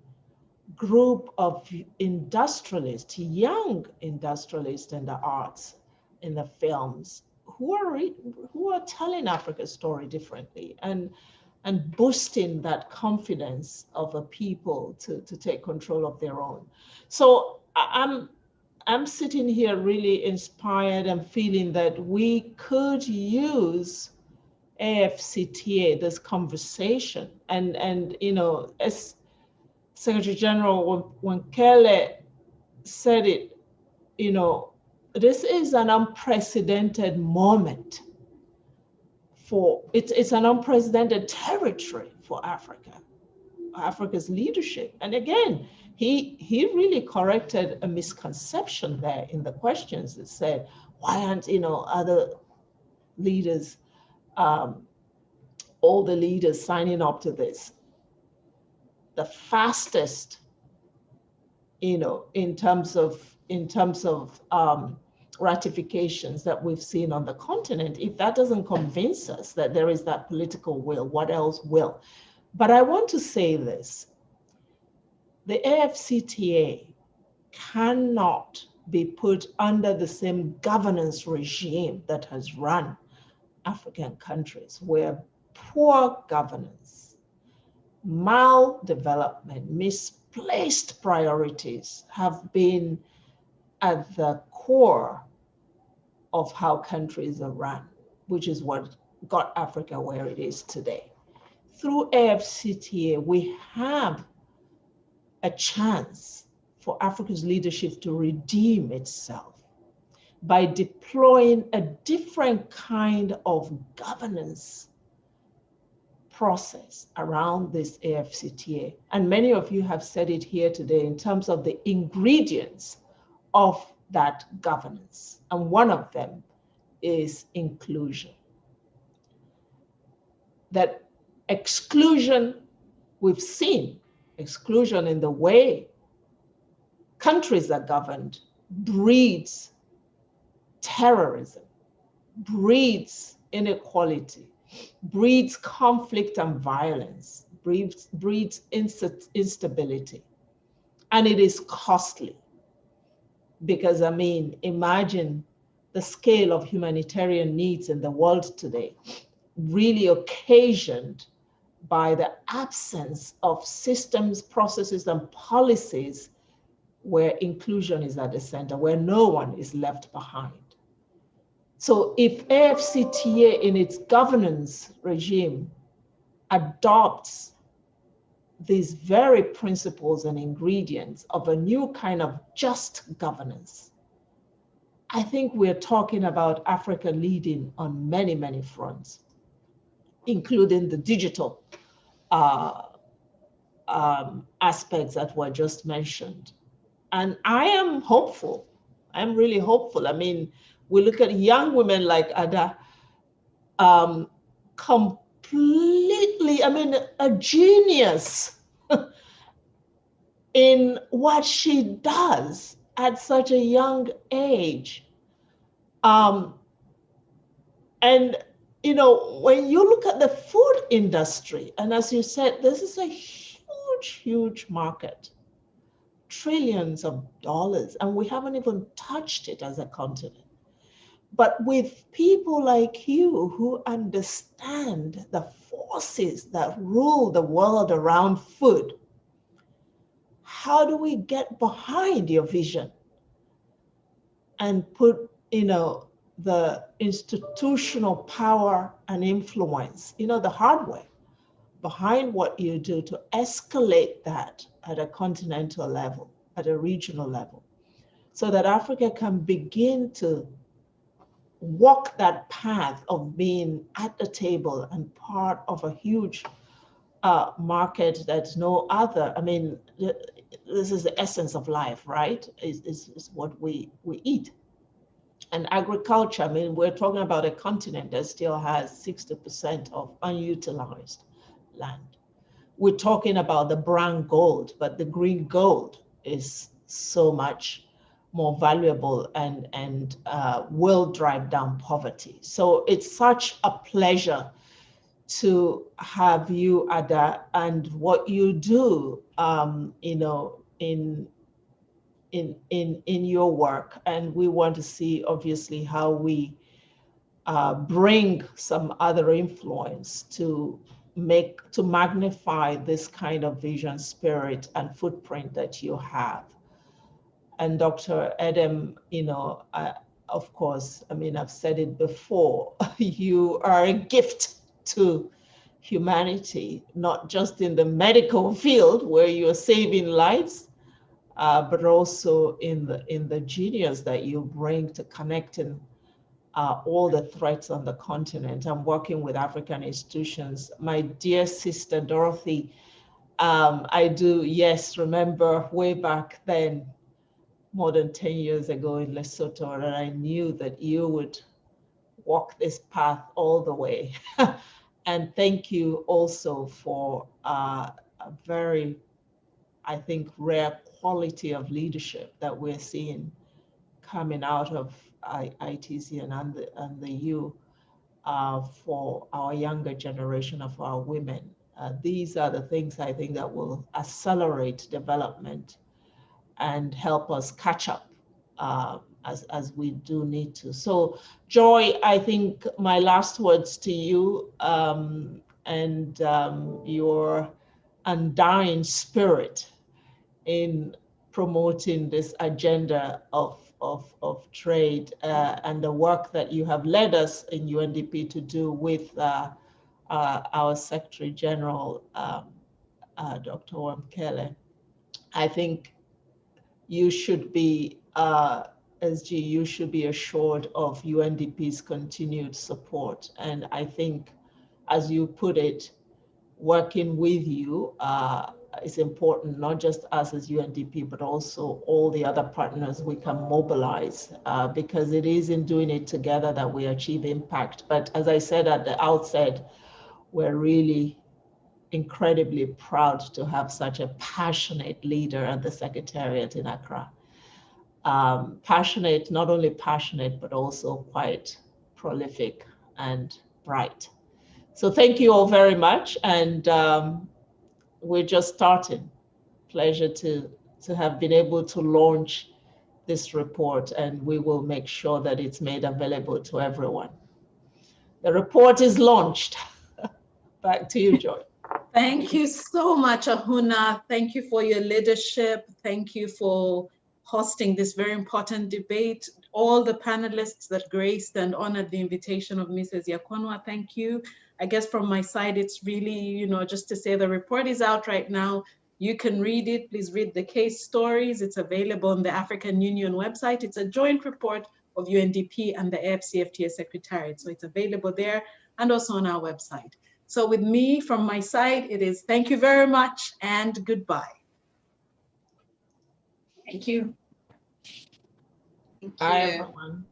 group of industrialists, young industrialists in the arts, in the films, who are telling Africa's story differently and boosting that confidence of a people to take control of their own. So I'm sitting here really inspired and feeling that we could use AfCFTA, this conversation, and you know, as Secretary General Wankele said it, you know, this is an unprecedented moment. It's an unprecedented territory for Africa's leadership. And again, he really corrected a misconception there in the questions that said, why aren't, you know, other leaders, all the leaders signing up to this? The fastest, you know, in terms of ratifications that we've seen on the continent. If that doesn't convince us that there is that political will, what else will? But I want to say this: the AfCFTA cannot be put under the same governance regime that has run African countries, where poor governance, maldevelopment, misplaced priorities have been at the core of how countries are run, which is what got Africa where it is today. Through AfCFTA, we have a chance for Africa's leadership to redeem itself by deploying a different kind of governance process around this AfCFTA. And many of you have said it here today in terms of the ingredients of that governance. And one of them is inclusion. That exclusion, we've seen exclusion in the way countries are governed, breeds terrorism, breeds inequality, breeds conflict and violence, breeds instability. And it is costly. Because, I mean, imagine the scale of humanitarian needs in the world today, really occasioned by the absence of systems, processes, and policies where inclusion is at the center, where no one is left behind. So if AfCFTA in its governance regime adopts these very principles and ingredients of a new kind of just governance, I think we're talking about Africa leading on many, many fronts, including the digital aspects that were just mentioned. And I am hopeful. I'm really hopeful. I mean, we look at young women like Ada, completely, I mean, a genius in what she does at such a young age. And, you know, when you look at the food industry, and as you said, this is a huge, huge market, trillions of dollars, and we haven't even touched it as a continent. But with people like you who understand the forces that rule the world around food, how do we get behind your vision and put, you know, the institutional power and influence, you know, the hard way behind what you do to escalate that at a continental level, at a regional level, so that Africa can begin to walk that path of being at the table and part of a huge market that's no other. I mean, this is the essence of life, right? Is what we eat. And agriculture, I mean, we're talking about a continent that still has 60% of unutilized land. We're talking about the brown gold, but the green gold is so much more valuable and will drive down poverty. So it's such a pleasure to have you, Ada, and what you do, you know, in your work. And we want to see, obviously, how we bring some other influence to magnify this kind of vision, spirit, and footprint that you have. And Dr. Edem, you know, of course, I mean, I've said it before, you are a gift to humanity, not just in the medical field where you're saving lives, but also in the genius that you bring to connecting all the threats on the continent. I'm working with African institutions. My dear sister Dorothy, I do, yes, remember way back then, more than 10 years ago in Lesotho, and I knew that you would walk this path all the way. And thank you also for a very, I think, rare quality of leadership that we're seeing coming out of ITC and the U for our younger generation of our women. These are the things I think that will accelerate development and help us catch up as we do need to. So Joy, I think my last words to you and your undying spirit in promoting this agenda of trade and the work that you have led us in UNDP to do with our Secretary General, Dr. Wamkele. I think you should be, SG, you should be assured of UNDP's continued support. And I think, as you put it, working with you is important, not just us as UNDP, but also all the other partners we can mobilize, because it is in doing it together that we achieve impact. But as I said at the outset, we're really incredibly proud to have such a passionate leader at the Secretariat in Accra. Passionate, not only passionate, but also quite prolific and bright. So thank you all very much. And we're just starting. Pleasure to have been able to launch this report, and we will make sure that it's made available to everyone. The report is launched. Back to you, Joy. Thank you so much, Ahuna. Thank you for your leadership. Thank you for hosting this very important debate. all the panelists that graced and honored the invitation of Mrs. Yakonwa, thank you. I guess from my side, it's really, you know, just to say the report is out right now. You can read it. Please read the case stories. It's available on the African Union website. It's a joint report of UNDP and the AfCFTA Secretariat. So it's available there and also on our website. So with me, from my side, it is thank you very much and goodbye. Thank you. Thank Bye, you. everyone.